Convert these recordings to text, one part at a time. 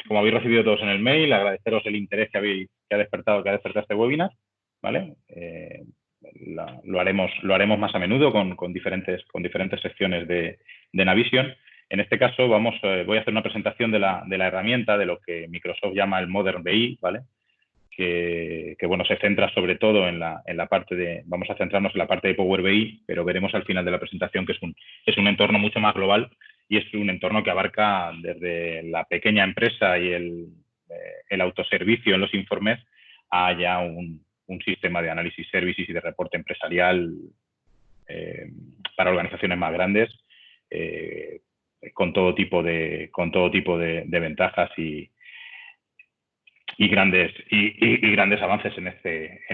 Como habéis recibido todos en el mail, agradeceros el interés que ha despertado este webinar, ¿vale? Lo haremos más a menudo con diferentes secciones de Navision. En este caso voy a hacer una presentación de la herramienta, de lo que Microsoft llama el Modern BI, ¿vale? Que bueno, se centra sobre todo en la parte de, vamos a centrarnos en la parte de Power BI, pero veremos al final de la presentación que es un entorno mucho más global y es un entorno que abarca desde la pequeña empresa y el autoservicio en los informes a ya un sistema de análisis services y de reporte empresarial para organizaciones más grandes, con todo tipo de ventajas y grandes avances en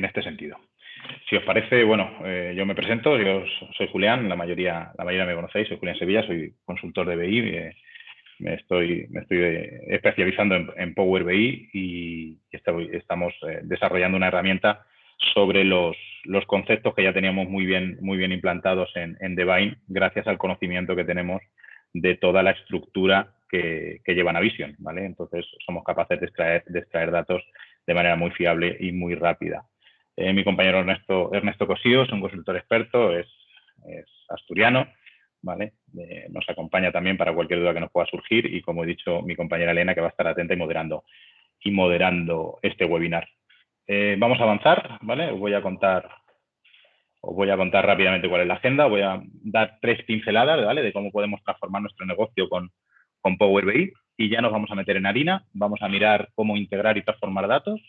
este sentido. Si os parece, bueno, yo me presento, yo soy Julián, la mayoría me conocéis, soy Julián Sevilla, soy consultor de BI, me estoy especializando en Power BI y estamos desarrollando una herramienta sobre los conceptos que ya teníamos muy bien implantados en Devine, gracias al conocimiento que tenemos de toda la estructura que lleva Navision, ¿vale? Entonces somos capaces de extraer datos de manera muy fiable y muy rápida. Mi compañero Ernesto Cosío es un consultor experto, es asturiano, ¿vale? Nos acompaña también para cualquier duda que nos pueda surgir y, como he dicho, mi compañera Elena, que va a estar atenta y moderando este webinar. Vamos a avanzar, ¿vale? Os voy a contar rápidamente cuál es la agenda. Voy a dar 3 pinceladas, ¿vale?, de cómo podemos transformar nuestro negocio con Power BI y ya nos vamos a meter en harina. Vamos a mirar cómo integrar y transformar datos,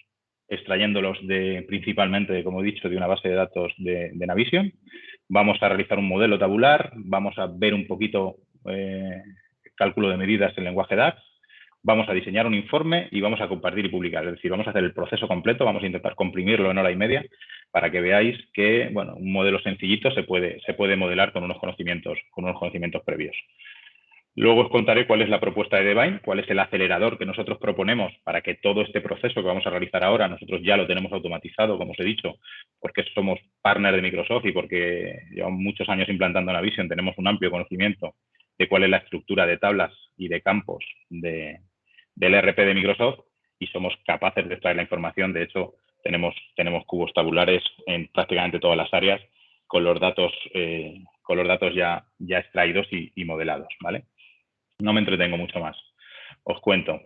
extrayéndolos principalmente, como he dicho, de una base de datos de Navision. Vamos a realizar un modelo tabular, vamos a ver un poquito cálculo de medidas en lenguaje DAX, vamos a diseñar un informe y vamos a compartir y publicar. Es decir, vamos a hacer el proceso completo, vamos a intentar comprimirlo en hora y media para que veáis que, bueno, un modelo sencillito se puede modelar con unos conocimientos previos. Luego os contaré cuál es la propuesta de Devine, cuál es el acelerador que nosotros proponemos para que todo este proceso que vamos a realizar ahora, nosotros ya lo tenemos automatizado, como os he dicho, porque somos partner de Microsoft y porque llevamos muchos años implantando Navision, tenemos un amplio conocimiento de cuál es la estructura de tablas y de campos del ERP de Microsoft y somos capaces de extraer la información. De hecho, tenemos cubos tabulares en prácticamente todas las áreas con los datos ya extraídos y modelados, ¿vale? No me entretengo mucho más. Os cuento.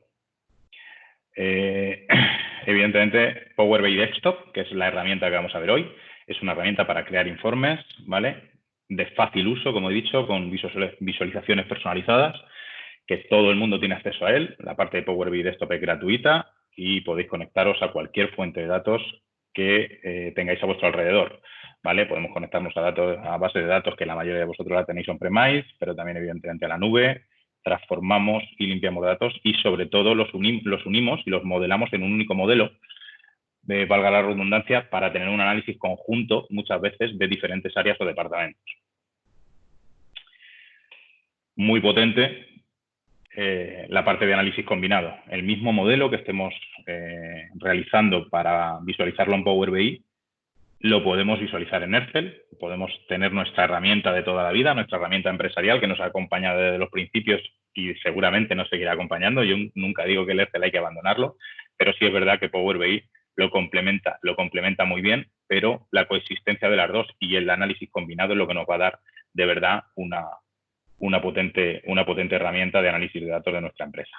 Evidentemente, Power BI Desktop, que es la herramienta que vamos a ver hoy, es una herramienta para crear informes, ¿vale?, de fácil uso, como he dicho, con visualizaciones personalizadas, que todo el mundo tiene acceso a él. La parte de Power BI Desktop es gratuita y podéis conectaros a cualquier fuente de datos que tengáis a vuestro alrededor, ¿vale? Podemos conectarnos a bases de datos que la mayoría de vosotros la tenéis on-premise, pero también, evidentemente, a la nube. Transformamos y limpiamos datos y, sobre todo, los unimos y los modelamos en un único modelo, valga la redundancia, para tener un análisis conjunto, muchas veces, de diferentes áreas o departamentos. Muy potente la parte de análisis combinado. El mismo modelo que estemos realizando para visualizarlo en Power BI, lo podemos visualizar en Excel, podemos tener nuestra herramienta de toda la vida, nuestra herramienta empresarial que nos ha acompañado desde los principios y seguramente nos seguirá acompañando. Yo nunca digo que el Excel hay que abandonarlo, pero sí es verdad que Power BI lo complementa muy bien, pero la coexistencia de las dos y el análisis combinado es lo que nos va a dar de verdad una potente herramienta de análisis de datos de nuestra empresa.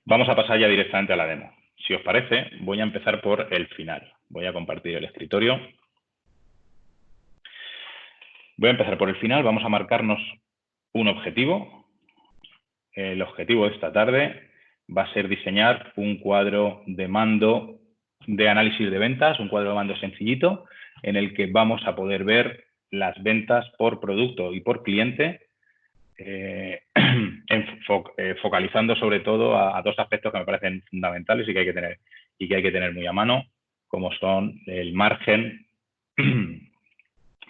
Vamos a pasar ya directamente a la demo. Si os parece, voy a empezar por el final. Voy a compartir el escritorio. Voy a empezar por el final. Vamos a marcarnos un objetivo. El objetivo de esta tarde va a ser diseñar un cuadro de mando de análisis de ventas, un cuadro de mando sencillito, en el que vamos a poder ver las ventas por producto y por cliente, focalizando sobre todo a dos aspectos que me parecen fundamentales y que hay que tener muy a mano, como son el margen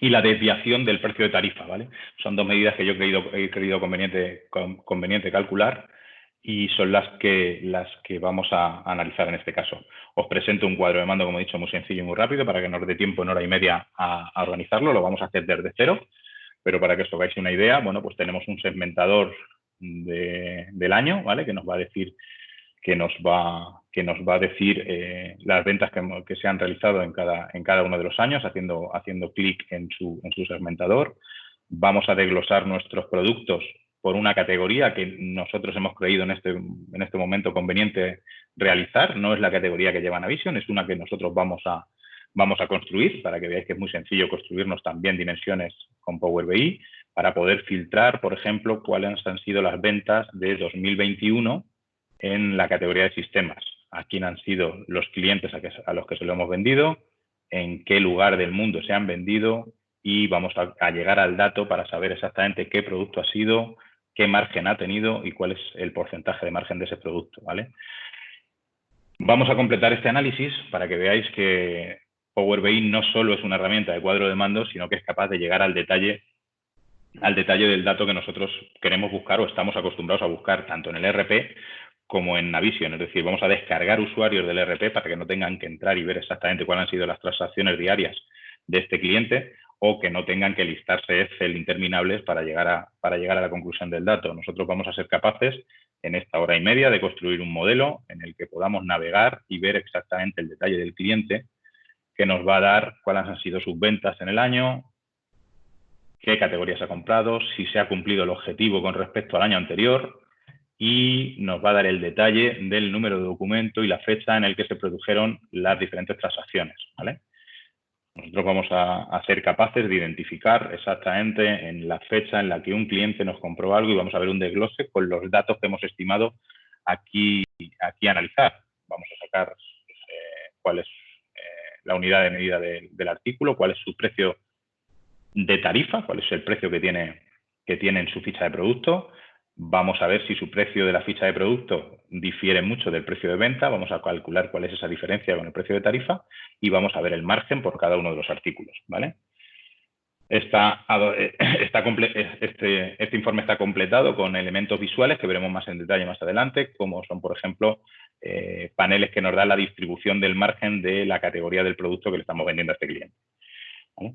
y la desviación del precio de tarifa, ¿vale? Son dos medidas que yo he creído conveniente calcular y son las que vamos a analizar en este caso. Os presento un cuadro de mando, como he dicho, muy sencillo y muy rápido para que nos dé tiempo en hora y media a organizarlo. Lo vamos a hacer desde cero, pero para que os hagáis una idea, bueno, pues tenemos un segmentador del año, ¿vale? Que nos va a decir las ventas que se han realizado en cada uno de los años, haciendo clic en su segmentador. Vamos a desglosar nuestros productos por una categoría que nosotros hemos creído en este momento conveniente realizar. No es la categoría que lleva Navision, es una que nosotros vamos a construir, para que veáis que es muy sencillo construirnos también dimensiones con Power BI, para poder filtrar, por ejemplo, cuáles han sido las ventas de 2021 en la categoría de sistemas, a quién han sido los clientes a los que se lo hemos vendido, en qué lugar del mundo se han vendido, y vamos a llegar al dato para saber exactamente qué producto ha sido, qué margen ha tenido y cuál es el porcentaje de margen de ese producto, ¿vale? Vamos a completar este análisis para que veáis que Power BI no solo es una herramienta de cuadro de mando, sino que es capaz de llegar al detalle del dato que nosotros queremos buscar o estamos acostumbrados a buscar, tanto en el ERP como en Navision. Es decir, vamos a descargar usuarios del ERP para que no tengan que entrar y ver exactamente cuáles han sido las transacciones diarias de este cliente, o que no tengan que listarse Excel interminables para llegar a la conclusión del dato. Nosotros vamos a ser capaces, en esta hora y media, de construir un modelo en el que podamos navegar y ver exactamente el detalle del cliente, que nos va a dar cuáles han sido sus ventas en el año, qué categorías ha comprado, si se ha cumplido el objetivo con respecto al año anterior, y nos va a dar el detalle del número de documento y la fecha en el que se produjeron las diferentes transacciones, ¿vale? Nosotros vamos a ser capaces de identificar exactamente en la fecha en la que un cliente nos compró algo, y vamos a ver un desglose con los datos que hemos estimado aquí analizar. Vamos a sacar cuál es la unidad de medida del artículo, cuál es su precio de tarifa, cuál es el precio que tiene en su ficha de producto. Vamos a ver si su precio de la ficha de producto difiere mucho del precio de venta. Vamos a calcular cuál es esa diferencia con el precio de tarifa, y vamos a ver el margen por cada uno de los artículos, ¿vale? Este informe está completado con elementos visuales que veremos más en detalle más adelante, como son, por ejemplo, paneles que nos dan la distribución del margen de la categoría del producto que le estamos vendiendo a este cliente, ¿vale?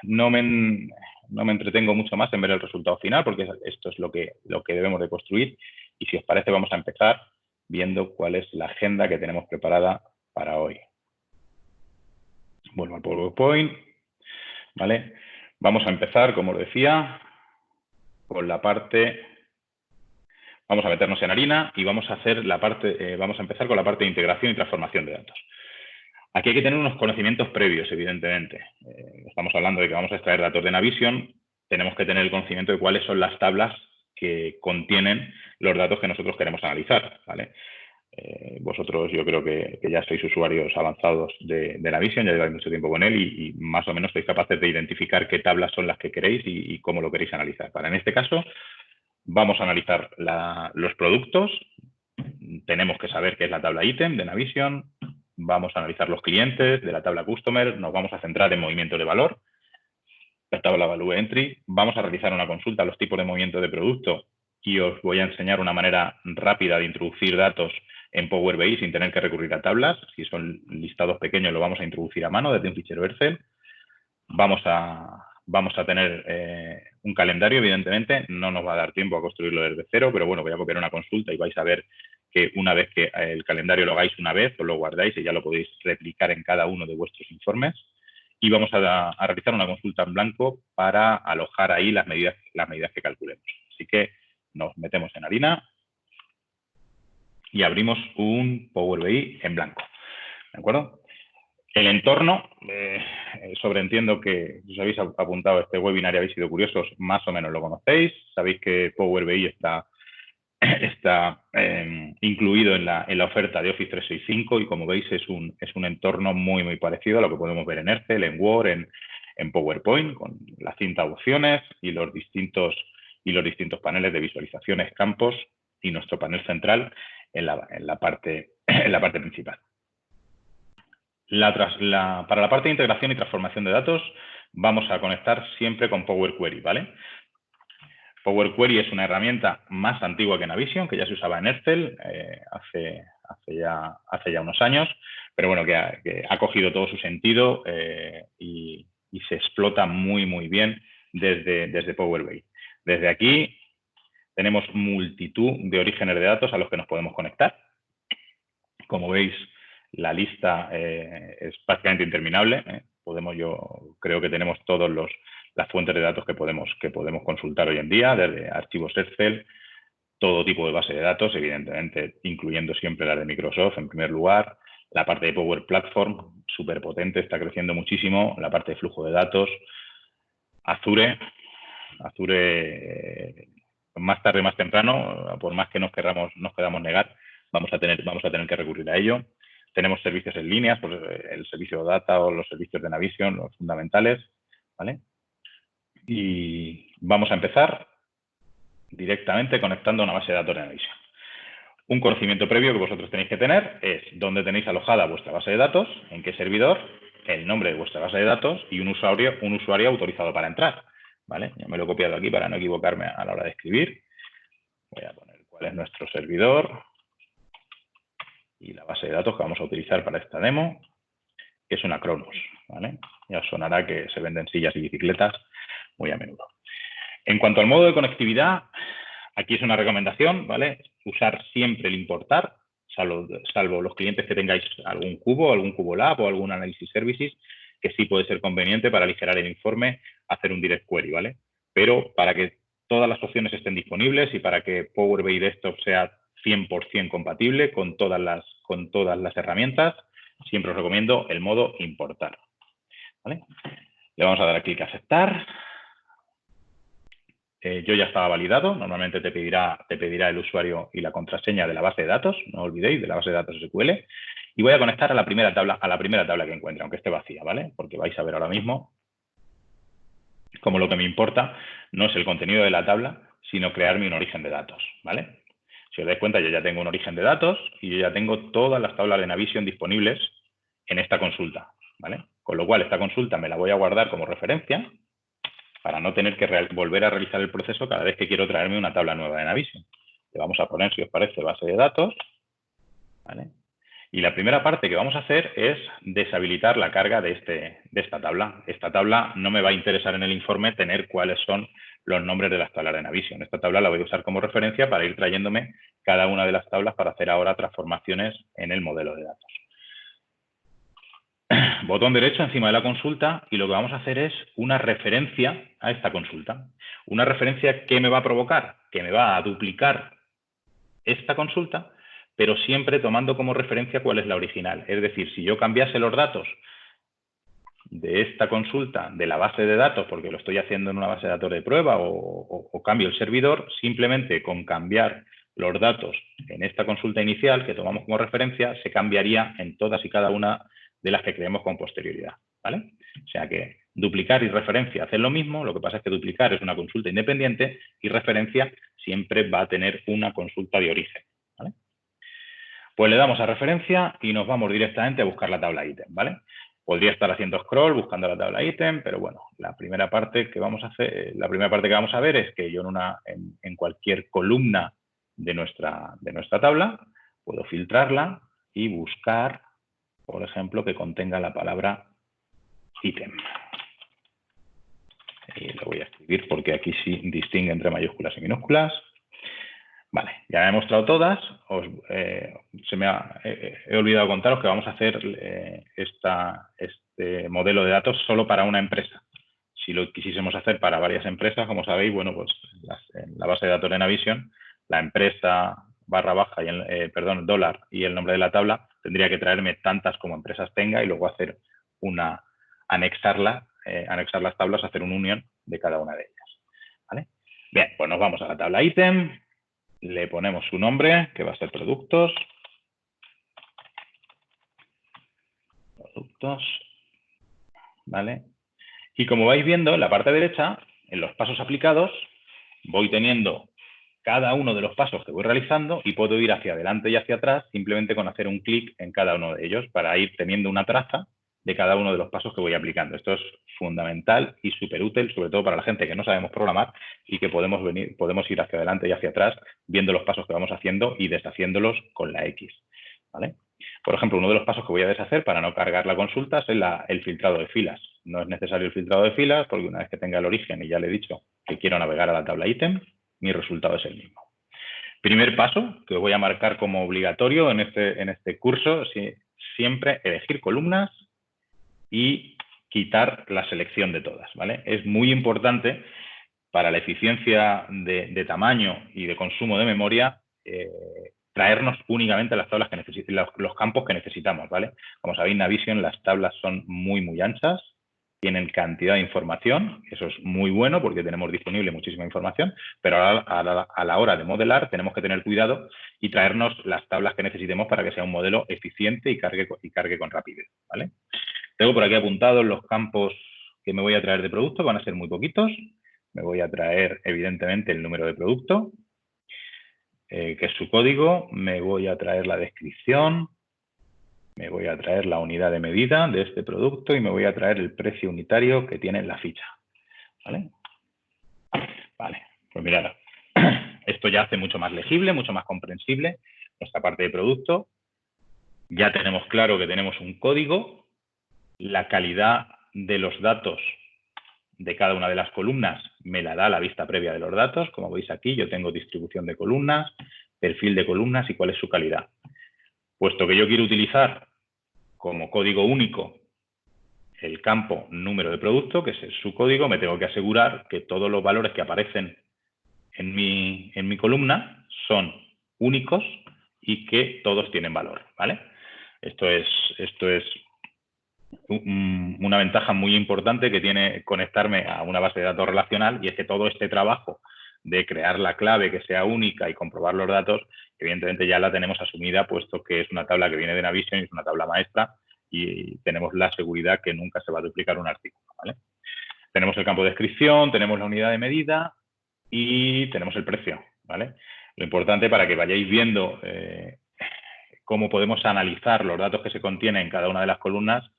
No me entretengo mucho más en ver el resultado final, porque esto es lo que debemos de construir, y si os parece vamos a empezar viendo cuál es la agenda que tenemos preparada para hoy. Vuelvo al PowerPoint, ¿vale? Vamos a empezar, como os decía, con la parte... Vamos a meternos en harina y vamos a empezar con la parte de integración y transformación de datos. Aquí hay que tener unos conocimientos previos, evidentemente. Estamos hablando de que vamos a extraer datos de Navision, tenemos que tener el conocimiento de cuáles son las tablas que contienen los datos que nosotros queremos analizar, ¿vale? Vosotros, yo creo que ya sois usuarios avanzados de Navision, ya lleváis mucho tiempo con él, y más o menos sois capaces de identificar qué tablas son las que queréis y cómo lo queréis analizar. En este caso, vamos a analizar los productos. Tenemos que saber qué es la tabla ítem de Navision. Vamos a analizar los clientes de la tabla Customer. Nos vamos a centrar en movimiento de valor, la tabla Value Entry. Vamos a realizar una consulta a los tipos de movimiento de producto, y os voy a enseñar una manera rápida de introducir datos en Power BI sin tener que recurrir a tablas. Si son listados pequeños, lo vamos a introducir a mano desde un fichero Excel. Vamos a tener un calendario, evidentemente. No nos va a dar tiempo a construirlo desde cero, pero bueno, voy a copiar una consulta y vais a ver que una vez que el calendario lo hagáis una vez, os lo guardáis y ya lo podéis replicar en cada uno de vuestros informes. Y vamos a realizar una consulta en blanco para alojar ahí las medidas que calculemos. Así que nos metemos en harina y abrimos un Power BI en blanco, ¿de acuerdo? El entorno, sobreentiendo que si os habéis apuntado a este webinar y habéis sido curiosos, más o menos lo conocéis. Sabéis que Power BI está incluido en la oferta de Office 365, y como veis es un entorno muy, muy parecido a lo que podemos ver en Excel, en Word, en PowerPoint, con las cinta opciones y los distintos paneles de visualizaciones, campos, y nuestro panel central en la parte principal. Para la parte de integración y transformación de datos, vamos a conectar siempre con Power Query, ¿vale? Power Query es una herramienta más antigua que Navision, que ya se usaba en Excel hace ya unos años, pero bueno, que ha cogido todo su sentido y se explota muy, muy bien desde Power BI. Desde aquí tenemos multitud de orígenes de datos a los que nos podemos conectar. Como veis, la lista es prácticamente interminable. Yo creo que tenemos todas las fuentes de datos que podemos consultar hoy en día, desde archivos Excel, todo tipo de base de datos, evidentemente, incluyendo siempre la de Microsoft en primer lugar. La parte de Power Platform, súper potente, está creciendo muchísimo. La parte de flujo de datos. Azure, más tarde, más temprano, por más que nos queramos negar, vamos a tener que recurrir a ello. Tenemos servicios en línea, pues el servicio Data o los servicios de Navision, los fundamentales, ¿vale? Y vamos a empezar directamente conectando a una base de datos de Navision. Un conocimiento previo que vosotros tenéis que tener es dónde tenéis alojada vuestra base de datos, en qué servidor, el nombre de vuestra base de datos y un usuario autorizado para entrar, ¿vale? Ya me lo he copiado aquí para no equivocarme a la hora de escribir. Voy a poner cuál es nuestro servidor y la base de datos que vamos a utilizar para esta demo, que es una Cronos, ¿vale? Ya os sonará que se venden sillas y bicicletas muy a menudo. En cuanto al modo de conectividad, aquí es una recomendación, ¿vale? Usar siempre el importar, salvo los clientes que tengáis algún cubo lab o algún análisis services, que sí puede ser conveniente para aligerar el informe, hacer un direct query, ¿vale? Pero para que todas las opciones estén disponibles y para que Power BI Desktop sea 100% compatible con todas las herramientas, siempre os recomiendo el modo importar, ¿vale? Le vamos a dar a clic a aceptar. Yo ya estaba validado, normalmente te pedirá el usuario y la contraseña de la base de datos, no olvidéis, de la base de datos SQL, y voy a conectar a la primera tabla que encuentre, aunque esté vacía, ¿vale? Porque vais a ver ahora mismo como lo que me importa no es el contenido de la tabla, sino crearme un origen de datos, ¿vale? Si os dais cuenta, yo ya tengo un origen de datos y yo ya tengo todas las tablas de Navision disponibles en esta consulta, ¿vale? Con lo cual, esta consulta me la voy a guardar como referencia para no tener que volver a realizar el proceso cada vez que quiero traerme una tabla nueva de Navision. Le vamos a poner, si os parece, base de datos, ¿vale? Y la primera parte que vamos a hacer es deshabilitar la carga de esta tabla. Esta tabla no me va a interesar en el informe tener cuáles son los nombres de las tablas de Navision. Esta tabla la voy a usar como referencia para ir trayéndome cada una de las tablas para hacer ahora transformaciones en el modelo de datos. Botón derecho encima de la consulta y lo que vamos a hacer es una referencia a esta consulta. Una referencia que me va a provocar, que me va a duplicar esta consulta, pero siempre tomando como referencia cuál es la original. Es decir, si yo cambiase los datos de esta consulta de la base de datos, porque lo estoy haciendo en una base de datos de prueba o cambio el servidor, simplemente con cambiar los datos en esta consulta inicial que tomamos como referencia, se cambiaría en todas y cada una de las que creemos con posterioridad, ¿vale? O sea que duplicar y referencia hacen lo mismo, lo que pasa es que duplicar es una consulta independiente y referencia siempre va a tener una consulta de origen, ¿vale? Pues le damos a referencia y nos vamos directamente a buscar la tabla ítem, ¿vale? Podría estar haciendo scroll buscando la tabla ítem, pero bueno, la primera parte que vamos a ver es que yo en cualquier columna de nuestra tabla puedo filtrarla y buscar, por ejemplo, que contenga la palabra ítem. Y lo voy a escribir porque aquí sí distingue entre mayúsculas y minúsculas. Vale, ya he mostrado todas. He olvidado contaros que vamos a hacer este modelo de datos solo para una empresa. Si lo quisiésemos hacer para varias empresas, como sabéis, bueno, pues en la base de datos de Navision, la empresa // dólar y el nombre de la tabla tendría que traerme tantas como empresas tenga y luego hacer anexar las tablas, hacer un unión de cada una de ellas, ¿vale? Bien, pues nos vamos a la tabla ítem. Le ponemos su nombre, que va a ser productos. Productos. ¿Vale? Y como vais viendo, en la parte derecha, en los pasos aplicados, voy teniendo cada uno de los pasos que voy realizando y puedo ir hacia adelante y hacia atrás simplemente con hacer un clic en cada uno de ellos para ir teniendo una traza de cada uno de los pasos que voy aplicando. Esto es fundamental y súper útil, sobre todo para la gente que no sabemos programar y que podemos ir hacia adelante y hacia atrás viendo los pasos que vamos haciendo y deshaciéndolos con la X, ¿vale? Por ejemplo, uno de los pasos que voy a deshacer para no cargar la consulta es el filtrado de filas. No es necesario el filtrado de filas porque una vez que tenga el origen, y ya le he dicho que quiero navegar a la tabla ítem, mi resultado es el mismo. Primer paso, que voy a marcar como obligatorio en este curso, siempre elegir columnas y quitar la selección de todas, ¿vale? Es muy importante para la eficiencia de tamaño y de consumo de memoria traernos únicamente las tablas que los campos que necesitamos, ¿vale? Como sabéis, Navision, las tablas son muy anchas, tienen cantidad de información, eso es muy bueno porque tenemos disponible muchísima información, pero a la hora de modelar tenemos que tener cuidado y traernos las tablas que necesitemos para que sea un modelo eficiente y cargue con rapidez, ¿vale? Tengo por aquí apuntados los campos que me voy a traer de producto, van a ser muy poquitos. Me voy a traer, evidentemente, el número de producto, que es su código. Me voy a traer la descripción. Me voy a traer la unidad de medida de este producto y me voy a traer el precio unitario que tiene en la ficha. ¿Vale? Vale, pues mirad, esto ya hace mucho más legible, mucho más comprensible nuestra parte de producto. Ya tenemos claro que tenemos un código, la calidad de los datos de cada una de las columnas me la da la vista previa de los datos. Como veis aquí, yo tengo distribución de columnas, perfil de columnas y cuál es su calidad. Puesto que yo quiero utilizar como código único el campo número de producto, que es su código, me tengo que asegurar que todos los valores que aparecen en mi columna son únicos y que todos tienen valor, ¿vale? Esto es una ventaja muy importante que tiene conectarme a una base de datos relacional, y es que todo este trabajo de crear la clave que sea única y comprobar los datos, evidentemente ya la tenemos asumida, puesto que es una tabla que viene de Navision y es una tabla maestra, y tenemos la seguridad que nunca se va a duplicar un artículo, ¿vale? Tenemos el campo de descripción, tenemos la unidad de medida y tenemos el precio, ¿vale? Lo importante, para que vayáis viendo cómo podemos analizar los datos que se contienen en cada una de las columnas,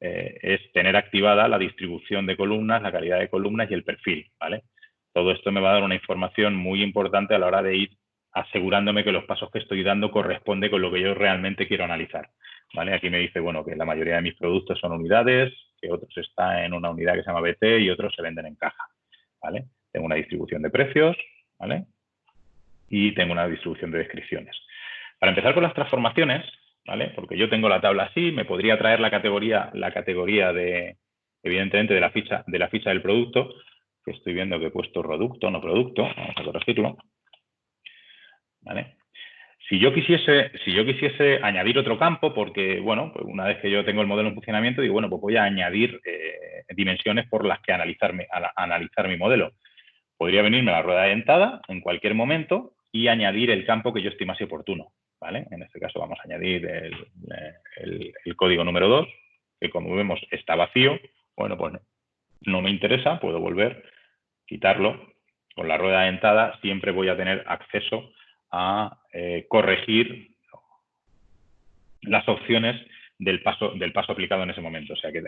es tener activada la distribución de columnas, la calidad de columnas y el perfil, ¿vale? Todo esto me va a dar una información muy importante a la hora de ir asegurándome que los pasos que estoy dando corresponden con lo que yo realmente quiero analizar, ¿vale? Aquí me dice, bueno, que la mayoría de mis productos son unidades, que otros están en una unidad que se llama BT y otros se venden en caja, ¿vale? Tengo una distribución de precios, ¿vale? Y tengo una distribución de descripciones. Para empezar con las transformaciones, ¿vale? Porque yo tengo la tabla así, me podría traer la categoría de, evidentemente, de la ficha del producto, que estoy viendo que he puesto producto, no producto, vamos a corregirlo, ¿vale? Si yo quisiese añadir otro campo, porque, bueno, pues una vez que yo tengo el modelo en funcionamiento, digo, bueno, pues voy a añadir dimensiones por las que analizar mi modelo. Podría venirme a la rueda de dentada en cualquier momento y añadir el campo que yo estimase oportuno, ¿vale? En este caso vamos a añadir el código número 2, que como vemos está vacío. Bueno, pues no me interesa, puedo volver, quitarlo. Con la rueda de dentada siempre voy a tener acceso a corregir las opciones del paso aplicado en ese momento. O sea que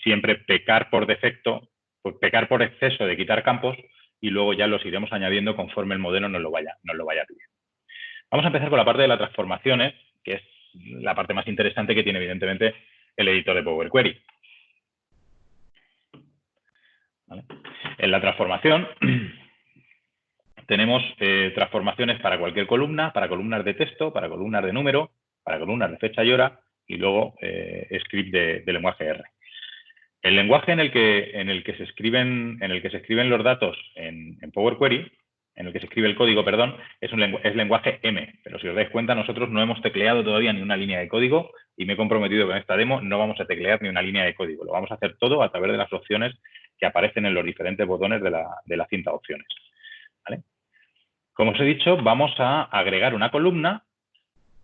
siempre pecar por defecto, pecar por exceso de quitar campos, y luego ya los iremos añadiendo conforme el modelo nos lo vaya pidiendo. Vamos a empezar con la parte de las transformaciones, que es la parte más interesante que tiene, evidentemente, el editor de Power Query. ¿Vale? En la transformación tenemos transformaciones para cualquier columna, para columnas de texto, para columnas de número, para columnas de fecha y hora, y luego script de lenguaje R. El lenguaje en el que se escriben los datos en Power Query, en el que se escribe el código, perdón, es lenguaje M. Pero si os dais cuenta, nosotros no hemos tecleado todavía ni una línea de código, y me he comprometido que en esta demo no vamos a teclear ni una línea de código. Lo vamos a hacer todo a través de las opciones que aparecen en los diferentes botones de la cinta de opciones, ¿vale? Como os he dicho, vamos a agregar una columna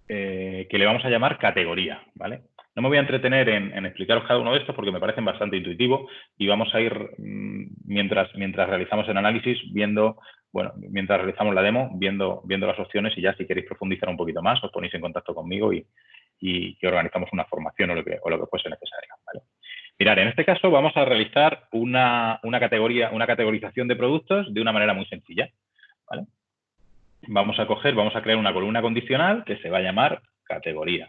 que le vamos a llamar categoría, ¿vale? No me voy a entretener en explicaros cada uno de estos porque me parecen bastante intuitivos, y vamos a ir, mientras realizamos el análisis, mientras realizamos la demo, viendo las opciones, y ya si queréis profundizar un poquito más, os ponéis en contacto conmigo y organizamos una formación o lo que fuese necesario, ¿vale? Mirad, en este caso vamos a realizar una categorización de productos de una manera muy sencilla, ¿vale? Vamos a crear una columna condicional que se va a llamar categoría.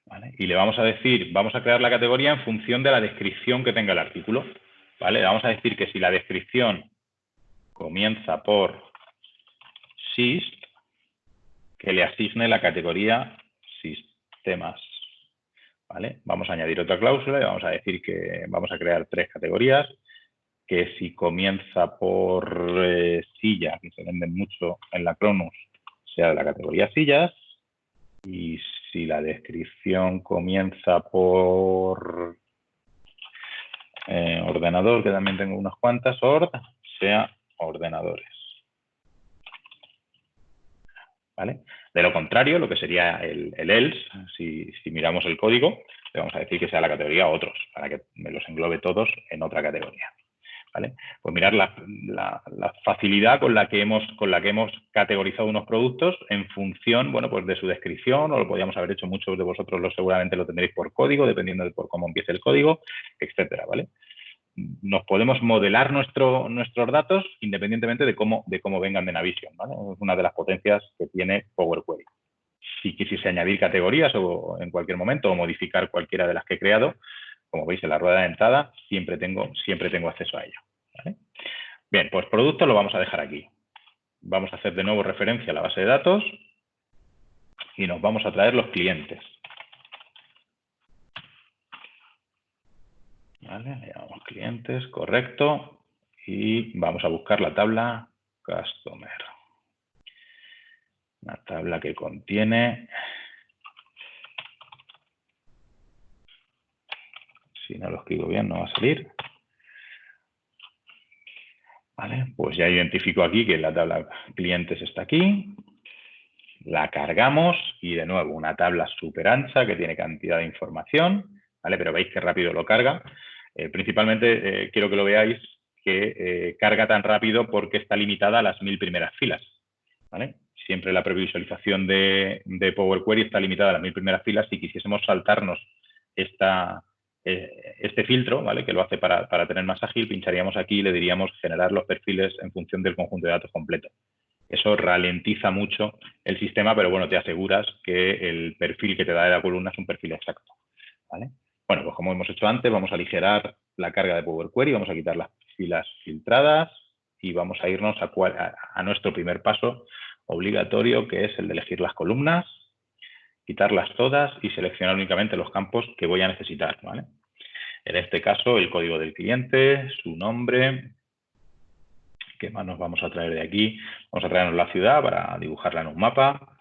¿vale? Y le vamos a decir, vamos a crear la categoría en función de la descripción que tenga el artículo, ¿vale? Le vamos a decir que si la descripción comienza por SIS, que le asigne la categoría sistemas, ¿vale? Vamos a añadir otra cláusula y vamos a decir que vamos a crear 3 categorías, que si comienza por silla, que se venden mucho en la Cronus, sea de la categoría sillas, y si la descripción comienza por ordenador, que también tengo unas cuantas, sea ordenadores. ¿Vale? De lo contrario, lo que sería el else, si miramos el código, le vamos a decir que sea la categoría otros, para que me los englobe todos en otra categoría. ¿Vale? Pues mirar la facilidad con la que hemos categorizado unos productos en función, bueno, pues de su descripción, o lo podríamos haber hecho muchos de vosotros, seguramente lo tendréis por código, dependiendo de por cómo empiece el código, etcétera, ¿vale? Nos podemos modelar nuestros datos independientemente de cómo vengan de Navision, ¿vale? Es una de las potencias que tiene Power Query. Si quisiese añadir categorías o en cualquier momento o modificar cualquiera de las que he creado, como veis en la rueda de entrada, siempre tengo acceso a ello, ¿vale? Bien, pues producto lo vamos a dejar aquí. Vamos a hacer de nuevo referencia a la base de datos y nos vamos a traer los clientes. ¿Vale? Le llamamos clientes, correcto. Y vamos a buscar la tabla Customer. Una tabla que contiene... Si no lo escribo bien, no va a salir. Vale, pues ya identifico aquí que la tabla clientes está aquí. La cargamos y de nuevo una tabla súper ancha que tiene cantidad de información, ¿vale? Pero veis que rápido lo carga. Principalmente quiero que lo veáis que carga tan rápido porque está limitada a las 1000 primeras filas, ¿vale? Siempre la previsualización de Power Query está limitada a las 1000 primeras filas. Si quisiésemos saltarnos este filtro, ¿vale? Que lo hace para tener más ágil, pincharíamos aquí y le diríamos generar los perfiles en función del conjunto de datos completo. Eso ralentiza mucho el sistema, pero bueno, te aseguras que el perfil que te da de la columna es un perfil exacto, ¿vale? Bueno, pues como hemos hecho antes, vamos a aligerar la carga de Power Query, vamos a quitar las filas filtradas y vamos a irnos a nuestro primer paso obligatorio, que es el de elegir las columnas, quitarlas todas y seleccionar únicamente los campos que voy a necesitar, ¿vale? En este caso, el código del cliente, su nombre. ¿Qué más nos vamos a traer de aquí? Vamos a traernos la ciudad para dibujarla en un mapa.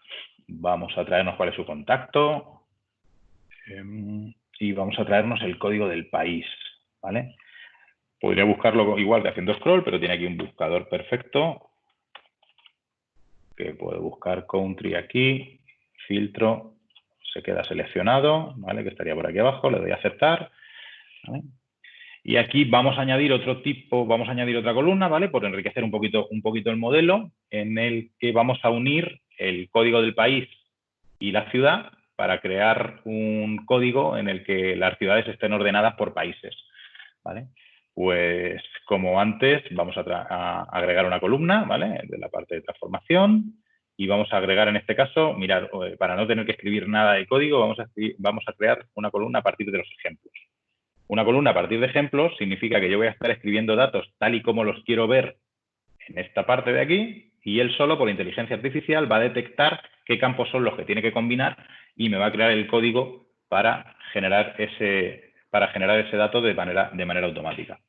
Vamos a traernos cuál es su contacto. Y vamos a traernos el código del país, ¿vale? Podría buscarlo igual que haciendo scroll, pero tiene aquí un buscador perfecto que puedo buscar country aquí, filtro, se queda seleccionado, ¿vale? Que estaría por aquí abajo, le doy a aceptar, ¿vale? Y aquí vamos a añadir vamos a añadir otra columna, ¿vale? Por enriquecer un poquito el modelo, en el que vamos a unir el código del país y la ciudad para crear un código en el que las ciudades estén ordenadas por países, ¿vale? Pues como antes, vamos a agregar una columna, ¿vale? De la parte de transformación, y vamos a agregar en este caso, mirad, para no tener que escribir nada de código, vamos a crear una columna a partir de los ejemplos. Una columna a partir de ejemplos significa que yo voy a estar escribiendo datos tal y como los quiero ver en esta parte de aquí, y él solo, por inteligencia artificial, va a detectar qué campos son los que tiene que combinar y me va a crear el código para generar ese dato de manera automática,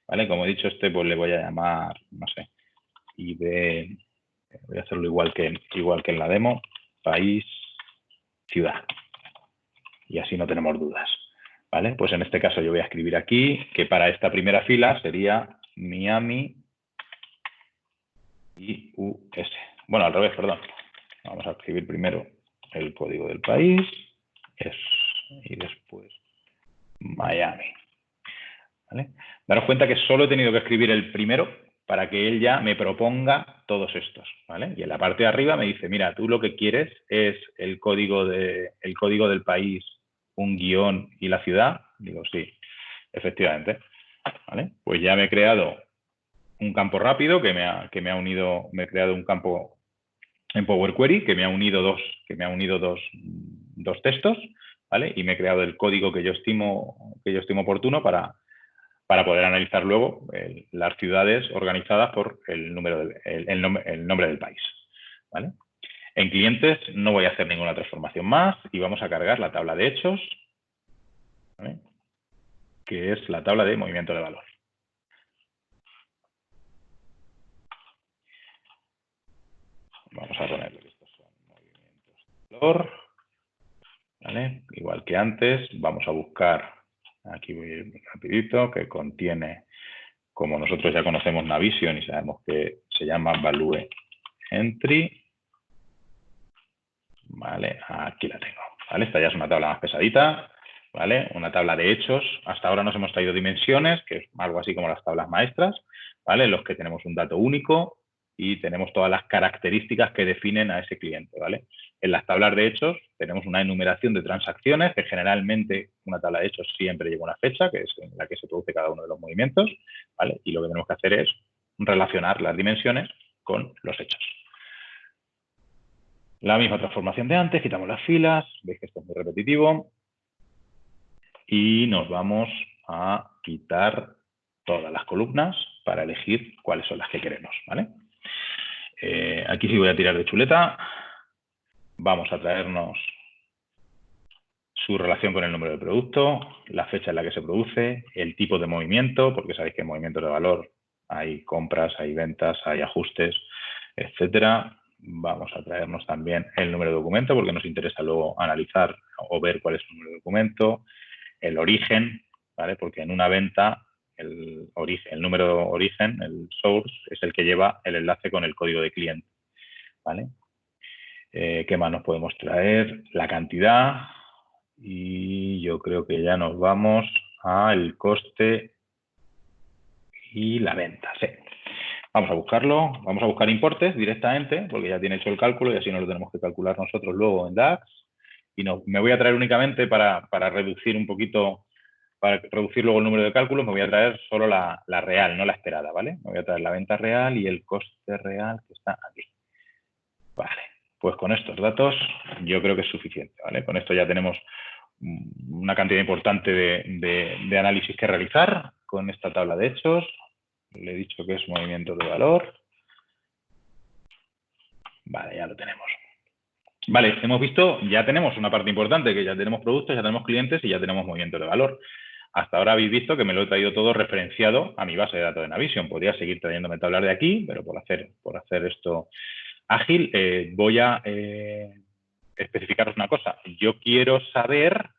¿vale? Como he dicho, pues le voy a llamar, no sé, ID, voy a hacerlo igual que en la demo, país, ciudad, y así no tenemos dudas, ¿vale? Pues en este caso yo voy a escribir aquí que para esta primera fila sería Miami y US. Bueno, al revés, perdón. Vamos a escribir primero el código del país y después Miami, ¿vale? Daros cuenta que solo he tenido que escribir el primero para que él ya me proponga todos estos, ¿vale? Y en la parte de arriba me dice, mira, tú lo que quieres es el código del país, un guión y la ciudad. Digo, sí, efectivamente, ¿vale? Pues ya me he creado un campo rápido me he creado un campo en Power Query que me ha unido dos textos, ¿vale? Y me he creado el código que yo estimo oportuno para poder analizar luego las ciudades organizadas por el nombre del país, ¿vale? En clientes no voy a hacer ninguna transformación más y vamos a cargar la tabla de hechos, ¿vale? Que es la tabla de movimiento de valor. Vamos a ponerle que estos son movimientos de valor, ¿vale? Igual que antes, vamos a buscar, aquí voy a ir rapidito, que contiene, como nosotros ya conocemos Navision y sabemos que se llama Value Entry, ¿vale? Aquí la tengo, ¿vale? Esta ya es una tabla más pesadita, ¿vale? Una tabla de hechos. Hasta ahora nos hemos traído dimensiones, que es algo así como las tablas maestras, ¿vale? En los que tenemos un dato único y tenemos todas las características que definen a ese cliente, ¿vale? En las tablas de hechos tenemos una enumeración de transacciones, que generalmente una tabla de hechos siempre lleva una fecha, que es en la que se produce cada uno de los movimientos, ¿vale? Y lo que tenemos que hacer es relacionar las dimensiones con los hechos. La misma transformación de antes, quitamos las filas, veis que esto es muy repetitivo, y nos vamos a quitar todas las columnas para elegir cuáles son las que queremos, ¿vale? Aquí sí voy a tirar de chuleta, vamos a traernos su relación con el número de producto, la fecha en la que se produce, el tipo de movimiento, porque sabéis que en movimientos de valor hay compras, hay ventas, hay ajustes, etcétera. Vamos a traernos también el número de documento, porque nos interesa luego analizar o ver cuál es el número de documento, el origen, ¿vale? Porque en una venta el número de origen, el source, es el que lleva el enlace con el código de cliente, ¿vale? ¿Qué más nos podemos traer? La cantidad, y yo creo que ya nos vamos al coste y la venta, sí. Vamos a buscarlo, vamos a buscar importes directamente, porque ya tiene hecho el cálculo y así no lo tenemos que calcular nosotros luego en DAX. Y no, me voy a traer únicamente para reducir un poquito, para reducir luego el número de cálculos, me voy a traer solo la real, no la esperada, ¿vale? Me voy a traer la venta real y el coste real que está aquí. Vale, pues con estos datos yo creo que es suficiente, ¿vale? Con esto ya tenemos una cantidad importante de análisis que realizar con esta tabla de hechos. Le he dicho que es movimiento de valor. Vale, ya lo tenemos. Vale, hemos visto, ya tenemos una parte importante, que ya tenemos productos, ya tenemos clientes y ya tenemos movimiento de valor. Hasta ahora habéis visto que me lo he traído todo referenciado a mi base de datos de Navision. Podría seguir trayéndome tablas de aquí, pero por hacer esto ágil, voy a especificaros una cosa. Yo quiero saber,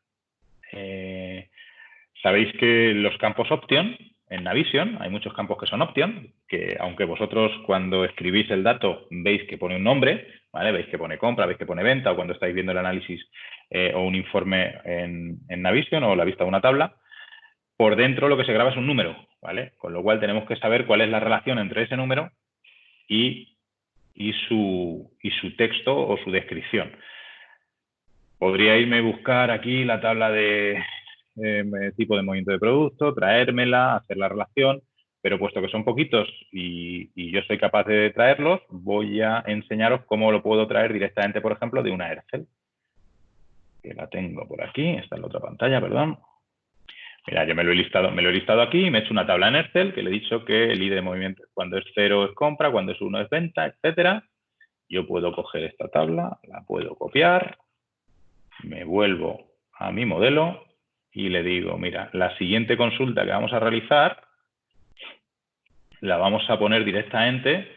sabéis que los campos option en Navision, hay muchos campos que son option, que aunque vosotros cuando escribís el dato veis que pone un nombre, ¿vale? Veis que pone compra, veis que pone venta, o cuando estáis viendo el análisis o un informe en Navision o la vista de una tabla, por dentro lo que se graba es un número, ¿vale? Con lo cual tenemos que saber cuál es la relación entre ese número y su texto o su descripción. Podría irme a buscar aquí la tabla de tipo de movimiento de producto, traérmela, hacer la relación, pero puesto que son poquitos y yo soy capaz de traerlos, voy a enseñaros cómo lo puedo traer directamente, por ejemplo, de una Excel. Que la tengo por aquí, está en la otra pantalla, perdón. Mira, yo me lo he listado aquí, me he hecho una tabla en Excel que le he dicho que el ID de movimiento, cuando es 0 es compra, cuando es 1 es venta, etcétera. Yo puedo coger esta tabla, la puedo copiar, me vuelvo a mi modelo y le digo, mira, la siguiente consulta que vamos a realizar la vamos a poner directamente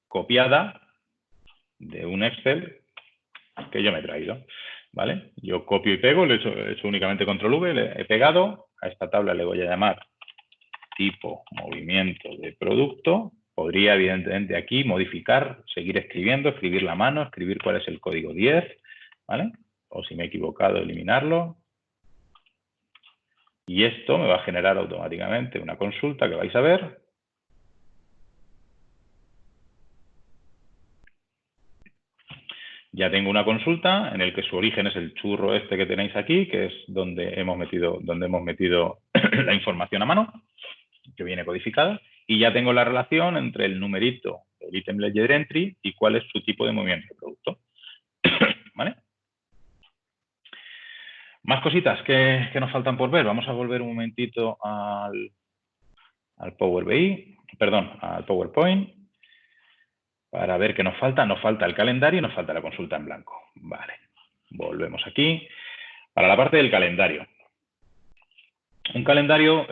copiada de un Excel que yo me he traído, ¿vale? Yo copio y pego, le he hecho únicamente control V, le he pegado, a esta tabla le voy a llamar tipo movimiento de producto. Podría, evidentemente, aquí modificar, seguir escribiendo, escribir la mano, escribir cuál es el código 10, ¿vale? O si me he equivocado, eliminarlo. Y esto me va a generar automáticamente una consulta que vais a ver. Ya tengo una consulta en el que su origen es el churro este que tenéis aquí, que es donde hemos metido la información a mano, que viene codificada, y ya tengo la relación entre el numerito del item ledger entry y cuál es su tipo de movimiento de producto. ¿Vale? Más cositas que nos faltan por ver. Vamos a volver un momentito al Power BI, perdón, al PowerPoint, para ver qué nos falta. Nos falta el calendario y nos falta la consulta en blanco. Vale, volvemos aquí. Para la parte del calendario. Un calendario,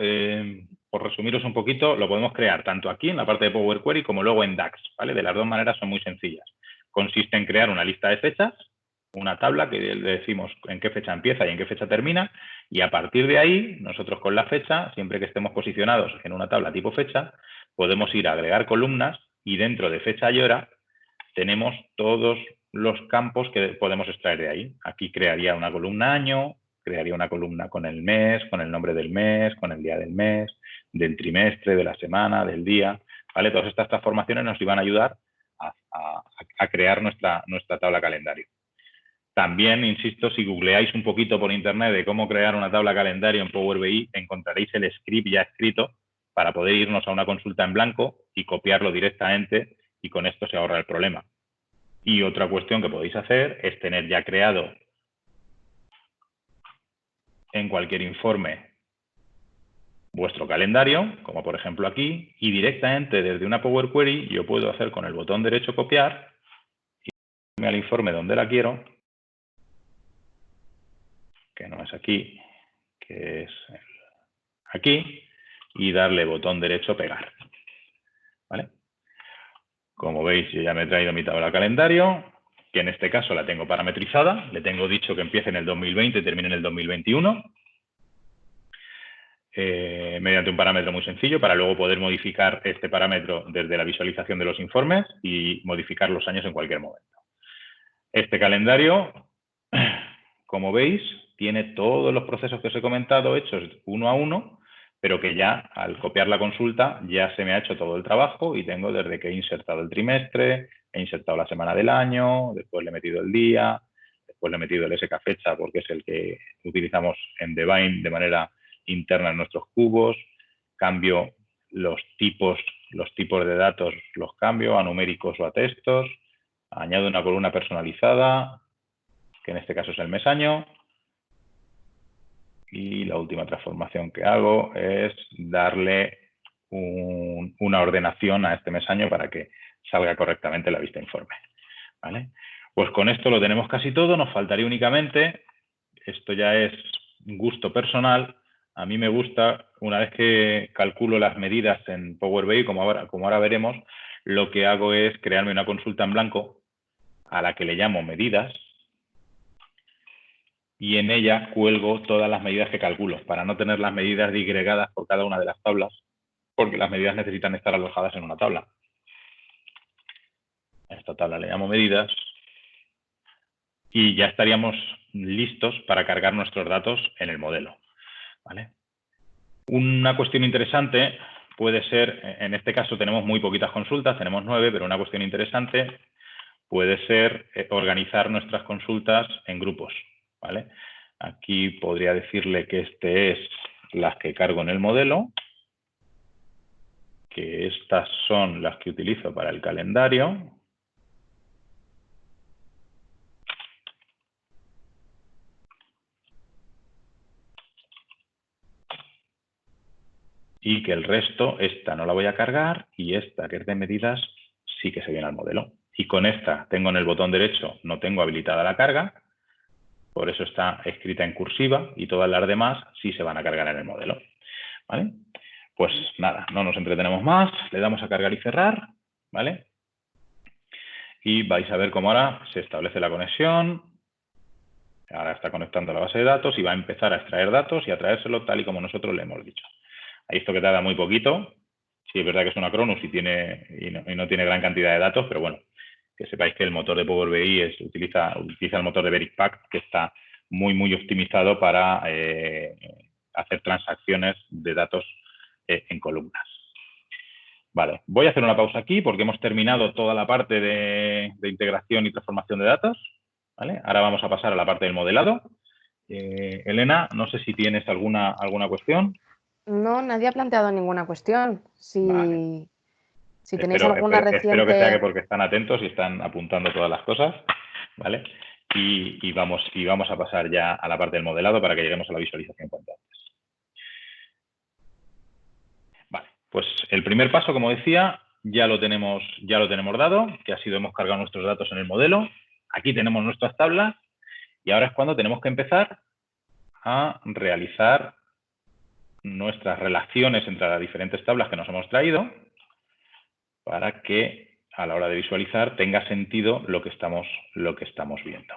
por resumiros un poquito, lo podemos crear tanto aquí en la parte de Power Query como luego en DAX, ¿vale? De las dos maneras son muy sencillas. Consiste en crear una lista de fechas, una tabla que le decimos en qué fecha empieza y en qué fecha termina, y a partir de ahí, nosotros con la fecha, siempre que estemos posicionados en una tabla tipo fecha, podemos ir a agregar columnas y dentro de fecha y hora tenemos todos los campos que podemos extraer de ahí. Aquí crearía una columna año, crearía una columna con el mes, con el nombre del mes, con el día del mes, del trimestre, de la semana, del día, ¿vale? Todas estas transformaciones nos iban a ayudar a crear nuestra tabla calendario. También, insisto, si googleáis un poquito por internet de cómo crear una tabla calendario en Power BI, encontraréis el script ya escrito para poder irnos a una consulta en blanco y copiarlo directamente, y con esto se ahorra el problema. Y otra cuestión que podéis hacer es tener ya creado en cualquier informe vuestro calendario, como por ejemplo aquí, y directamente desde una Power Query yo puedo hacer con el botón derecho copiar y irme al informe donde la quiero, que no es aquí, que es aquí, y darle botón derecho pegar. ¿Vale? Como veis, yo ya me he traído mi tabla calendario, que en este caso la tengo parametrizada, le tengo dicho que empiece en el 2020 y termine en el 2021. Mediante un parámetro muy sencillo para luego poder modificar este parámetro desde la visualización de los informes y modificar los años en cualquier momento. Este calendario, como veis, tiene todos los procesos que os he comentado hechos uno a uno, pero que ya al copiar la consulta ya se me ha hecho todo el trabajo y tengo desde que he insertado el trimestre, he insertado la semana del año, después le he metido el día, después le he metido el SK fecha porque es el que utilizamos en Devine de manera interna en nuestros cubos, cambio los tipos de datos, los cambio a numéricos o a textos, añado una columna personalizada, que en este caso es el mes año, y la última transformación que hago es darle una ordenación a este mes año para que salga correctamente la vista informe. ¿Vale? Pues con esto lo tenemos casi todo, nos faltaría únicamente, esto ya es gusto personal, a mí me gusta, una vez que calculo las medidas en Power BI, como ahora veremos, lo que hago es crearme una consulta en blanco a la que le llamo medidas, y en ella cuelgo todas las medidas que calculo, para no tener las medidas disgregadas por cada una de las tablas, porque las medidas necesitan estar alojadas en una tabla. A esta tabla le llamo medidas, y ya estaríamos listos para cargar nuestros datos en el modelo. ¿Vale? Una cuestión interesante puede ser, en este caso tenemos muy poquitas consultas, tenemos 9, pero una cuestión interesante puede ser organizar nuestras consultas en grupos. ¿Vale? Aquí podría decirle que este es las que cargo en el modelo, que estas son las que utilizo para el calendario. Y que el resto, esta no la voy a cargar y esta, que es de medidas, sí que se viene al modelo. Y con esta tengo en el botón derecho, no tengo habilitada la carga, por eso está escrita en cursiva, y todas las demás sí se van a cargar en el modelo. ¿Vale? Pues nada, no nos entretenemos más, le damos a cargar y cerrar, ¿vale? Y vais a ver cómo ahora se establece la conexión. Ahora está conectando a la base de datos y va a empezar a extraer datos y a traérselo tal y como nosotros le hemos dicho. Ahí esto que tarda muy poquito. Sí, es verdad que es una Cronus y no tiene gran cantidad de datos, pero bueno, que sepáis que el motor de Power BI utiliza el motor de VericPack, que está muy optimizado para hacer transacciones de datos en columnas. Vale, voy a hacer una pausa aquí porque hemos terminado toda la parte de integración y transformación de datos. ¿Vale? Ahora vamos a pasar a la parte del modelado. Elena, no sé si tienes alguna cuestión. No, nadie ha planteado ninguna cuestión. Vale. Si tenéis alguna reciente... Espero que sea que porque están atentos y están apuntando todas las cosas, ¿vale? y vamos a pasar ya a la parte del modelado para que lleguemos a la visualización cuanto antes. Vale, pues el primer paso, como decía, ya lo tenemos dado, que ha sido hemos cargado nuestros datos en el modelo. Aquí tenemos nuestras tablas y ahora es cuando tenemos que empezar a realizar nuestras relaciones entre las diferentes tablas que nos hemos traído para que a la hora de visualizar tenga sentido lo que estamos viendo.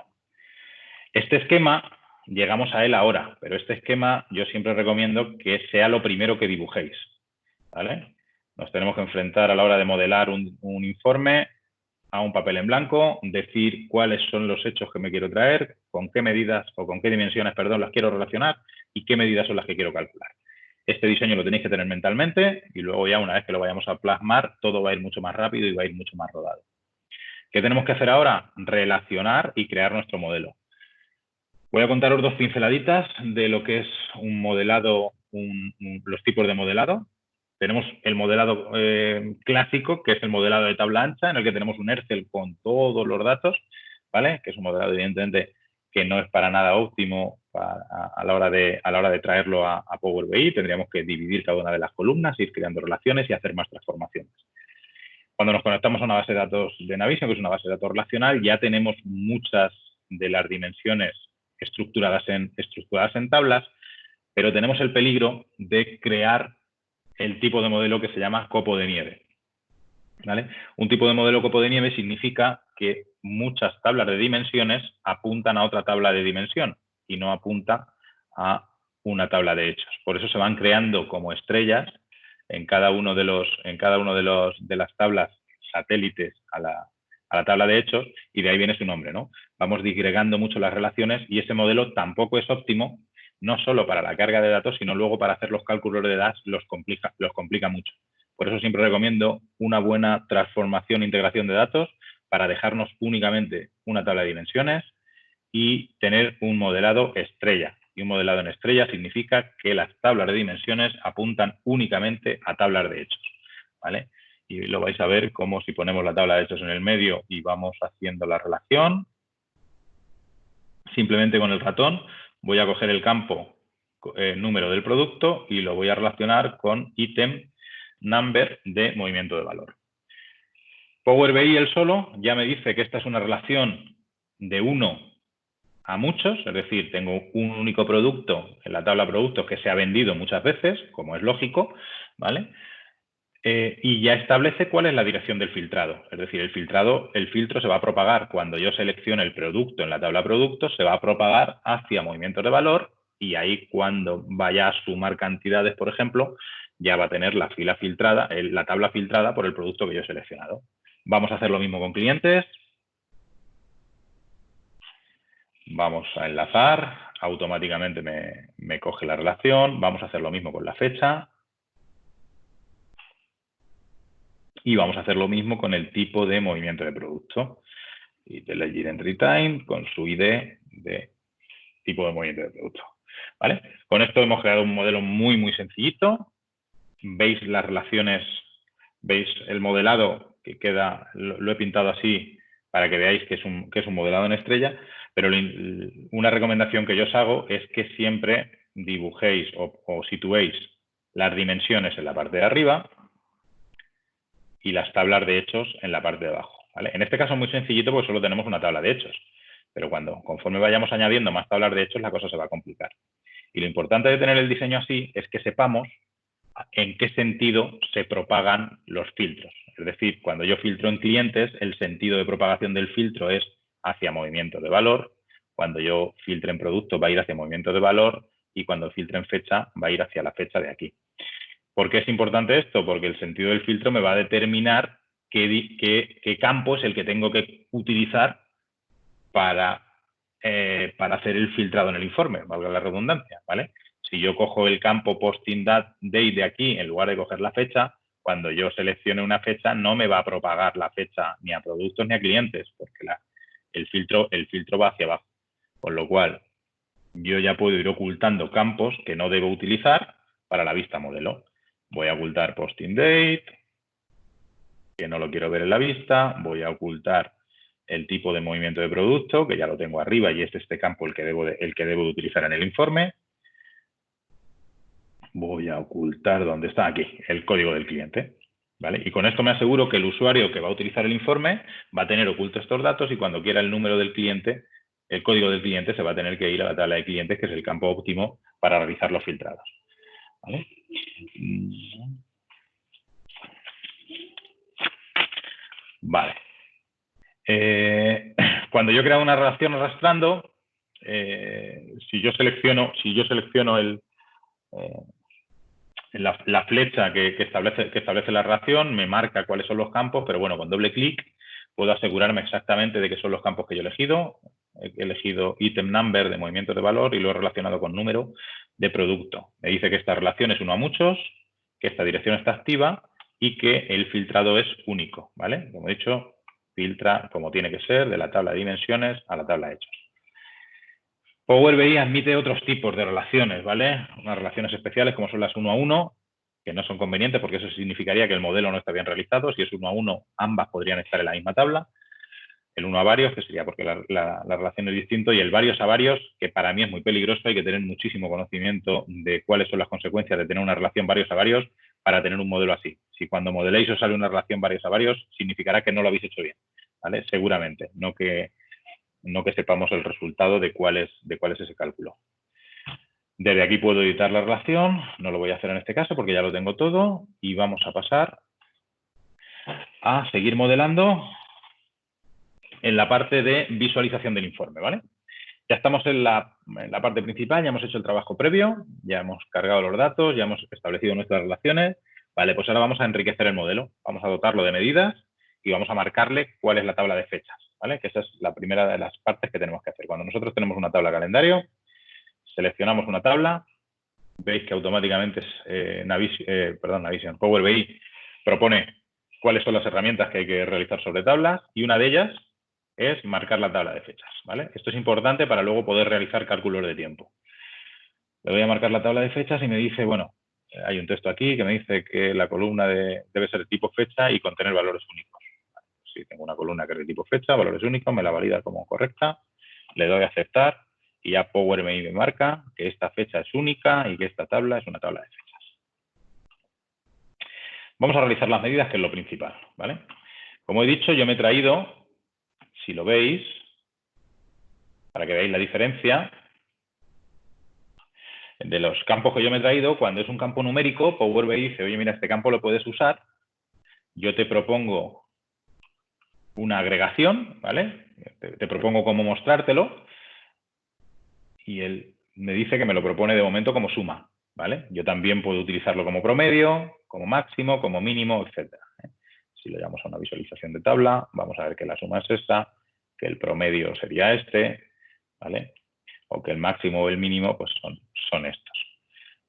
Este esquema, llegamos a él ahora, pero este esquema yo siempre recomiendo que sea lo primero que dibujéis, ¿vale? Nos tenemos que enfrentar a la hora de modelar un informe a un papel en blanco, decir cuáles son los hechos que me quiero traer, con qué medidas o con qué dimensiones, perdón, las quiero relacionar y qué medidas son las que quiero calcular. Este diseño lo tenéis que tener mentalmente y luego ya una vez que lo vayamos a plasmar, todo va a ir mucho más rápido y va a ir mucho más rodado. ¿Qué tenemos que hacer ahora? Relacionar y crear nuestro modelo. Voy a contaros dos pinceladitas de lo que es un modelado, los tipos de modelado. Tenemos el modelado clásico, que es el modelado de tabla ancha, en el que tenemos un Excel con todos los datos, ¿vale? Que es un modelado, evidentemente, que no es para nada óptimo a la hora de traerlo a Power BI. Tendríamos que dividir cada una de las columnas, ir creando relaciones y hacer más transformaciones. Cuando nos conectamos a una base de datos de Navision, que es una base de datos relacional, ya tenemos muchas de las dimensiones estructuradas en tablas, pero tenemos el peligro de crear el tipo de modelo que se llama copo de nieve, ¿vale? Un tipo de modelo copo de nieve significa que muchas tablas de dimensiones apuntan a otra tabla de dimensión y no apunta a una tabla de hechos. Por eso se van creando como estrellas en cada uno de las tablas satélites a la tabla de hechos, y de ahí viene su nombre, ¿no? Vamos disgregando mucho las relaciones y ese modelo tampoco es óptimo, no solo para la carga de datos, sino luego para hacer los cálculos de DAX los complica mucho. Por eso siempre recomiendo una buena transformación e integración de datos para dejarnos únicamente una tabla de dimensiones y tener un modelado estrella. Y un modelado en estrella significa que las tablas de dimensiones apuntan únicamente a tablas de hechos, ¿vale? Y lo vais a ver como si ponemos la tabla de hechos en el medio y vamos haciendo la relación. Simplemente con el ratón voy a coger el campo número del producto y lo voy a relacionar con ítem number de movimiento de valor. Power BI el solo ya me dice que esta es una relación de 1 a muchos, es decir, tengo un único producto en la tabla productos que se ha vendido muchas veces, como es lógico, ¿vale? Y ya establece cuál es la dirección del filtrado. Es decir, el filtro se va a propagar cuando yo seleccione el producto en la tabla productos, se va a propagar hacia movimientos de valor y ahí cuando vaya a sumar cantidades, por ejemplo, ya va a tener la fila filtrada, la tabla filtrada por el producto que yo he seleccionado. Vamos a hacer lo mismo con clientes. Vamos a enlazar, automáticamente me coge la relación. Vamos a hacer lo mismo con la fecha. Y vamos a hacer lo mismo con el tipo de movimiento de producto. Y de Legit Entry Time con su ID de tipo de movimiento de producto, ¿vale? Con esto hemos creado un modelo muy, muy sencillito. Veis las relaciones, veis el modelado que queda, lo he pintado así para que veáis que es un modelado en estrella, pero una recomendación que yo os hago es que siempre dibujéis o situéis las dimensiones en la parte de arriba y las tablas de hechos en la parte de abajo, ¿vale? En este caso es muy sencillito porque solo tenemos una tabla de hechos, pero conforme vayamos añadiendo más tablas de hechos, la cosa se va a complicar. Y lo importante de tener el diseño así es que sepamos en qué sentido se propagan los filtros. Es decir, cuando yo filtro en clientes, el sentido de propagación del filtro es hacia movimiento de valor. Cuando yo filtre en producto va a ir hacia movimiento de valor y cuando filtre en fecha va a ir hacia la fecha de aquí. ¿Por qué es importante esto? Porque el sentido del filtro me va a determinar qué campo es el que tengo que utilizar para hacer el filtrado en el informe, valga la redundancia, ¿vale? Si yo cojo el campo posting date de aquí en lugar de coger la fecha, cuando yo seleccione una fecha no me va a propagar la fecha ni a productos ni a clientes, porque el filtro va hacia abajo. Con lo cual, yo ya puedo ir ocultando campos que no debo utilizar para la vista modelo. Voy a ocultar posting date, que no lo quiero ver en la vista. Voy a ocultar el tipo de movimiento de producto, que ya lo tengo arriba y es este campo el que debo de utilizar en el informe. Voy a ocultar dónde está, aquí, el código del cliente. ¿Vale? Y con esto me aseguro que el usuario que va a utilizar el informe va a tener ocultos estos datos y cuando quiera el número del cliente, el código del cliente, se va a tener que ir a la tabla de clientes, que es el campo óptimo para realizar los filtrados. ¿Vale? Vale. Cuando yo creo una relación arrastrando, si yo selecciono la flecha que establece la relación, me marca cuáles son los campos, pero bueno, con doble clic puedo asegurarme exactamente de qué son los campos que yo he elegido. He elegido item number de movimiento de valor y lo he relacionado con número de producto. Me dice que esta relación es uno a muchos, que esta dirección está activa y que el filtrado es único, ¿vale? Como he dicho, filtra como tiene que ser, de la tabla de dimensiones a la tabla de hechos. Power BI admite otros tipos de relaciones, ¿vale? Unas relaciones especiales como son las 1 a 1, que no son convenientes porque eso significaría que el modelo no está bien realizado. Si es 1 a 1, ambas podrían estar en la misma tabla. El 1 a varios, que sería porque la relación es distinta, y el varios a varios, que para mí es muy peligroso. Hay que tener muchísimo conocimiento de cuáles son las consecuencias de tener una relación varios a varios para tener un modelo así. Si cuando modeléis os sale una relación varios a varios, significará que no lo habéis hecho bien, ¿vale? Seguramente, no que sepamos el resultado de cuál es ese cálculo. Desde aquí puedo editar la relación, no lo voy a hacer en este caso porque ya lo tengo todo, y vamos a pasar a seguir modelando en la parte de visualización del informe, ¿vale? Ya estamos en la parte principal, ya hemos hecho el trabajo previo, ya hemos cargado los datos, ya hemos establecido nuestras relaciones, ¿vale? Pues ahora vamos a enriquecer el modelo, vamos a dotarlo de medidas y vamos a marcarle cuál es la tabla de fechas, ¿vale? Que esa es la primera de las partes que tenemos que hacer. Cuando nosotros tenemos una tabla calendario, seleccionamos una tabla, veis que automáticamente Navision, Power BI propone cuáles son las herramientas que hay que realizar sobre tablas y una de ellas es marcar la tabla de fechas, ¿vale? Esto es importante para luego poder realizar cálculos de tiempo. Le voy a marcar la tabla de fechas y me dice, bueno, hay un texto aquí que me dice que la columna debe ser de tipo fecha y contener valores únicos. Si tengo una columna que es de tipo fecha, valores únicos, me la valida como correcta, le doy a aceptar y ya Power BI me marca que esta fecha es única y que esta tabla es una tabla de fechas. Vamos a realizar las medidas, que es lo principal, ¿vale? Como he dicho, yo me he traído, si lo veis, para que veáis la diferencia de los campos que yo me he traído. Cuando es un campo numérico, Power BI dice, oye, mira, este campo lo puedes usar, yo te propongo una agregación, ¿vale? Te propongo cómo mostrártelo y él me dice que me lo propone de momento como suma, ¿vale? Yo también puedo utilizarlo como promedio, como máximo, como mínimo, etc. Si lo llamamos a una visualización de tabla, vamos a ver que la suma es esta, que el promedio sería este, ¿vale? O que el máximo o el mínimo pues son estos,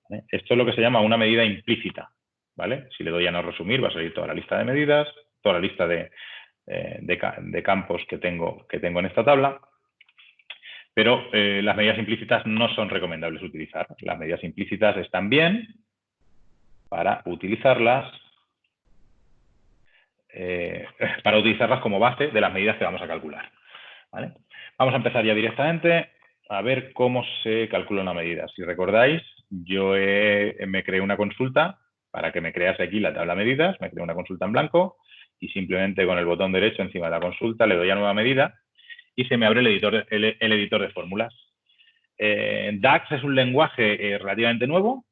¿vale? Esto es lo que se llama una medida implícita, ¿vale? Si le doy a no resumir, va a salir toda la lista de medidas, toda la lista de campos que tengo en esta tabla. Pero las medidas implícitas no son recomendables utilizar. Las medidas implícitas están bien para utilizarlas como base de las medidas que vamos a calcular, ¿vale? Vamos a empezar ya directamente a ver cómo se calcula una medida. Si recordáis, yo me creé una consulta para que me crease aquí la tabla de medidas, me creé una consulta en blanco y simplemente con el botón derecho encima de la consulta le doy a nueva medida y se me abre el editor de fórmulas. DAX es un lenguaje relativamente nuevo,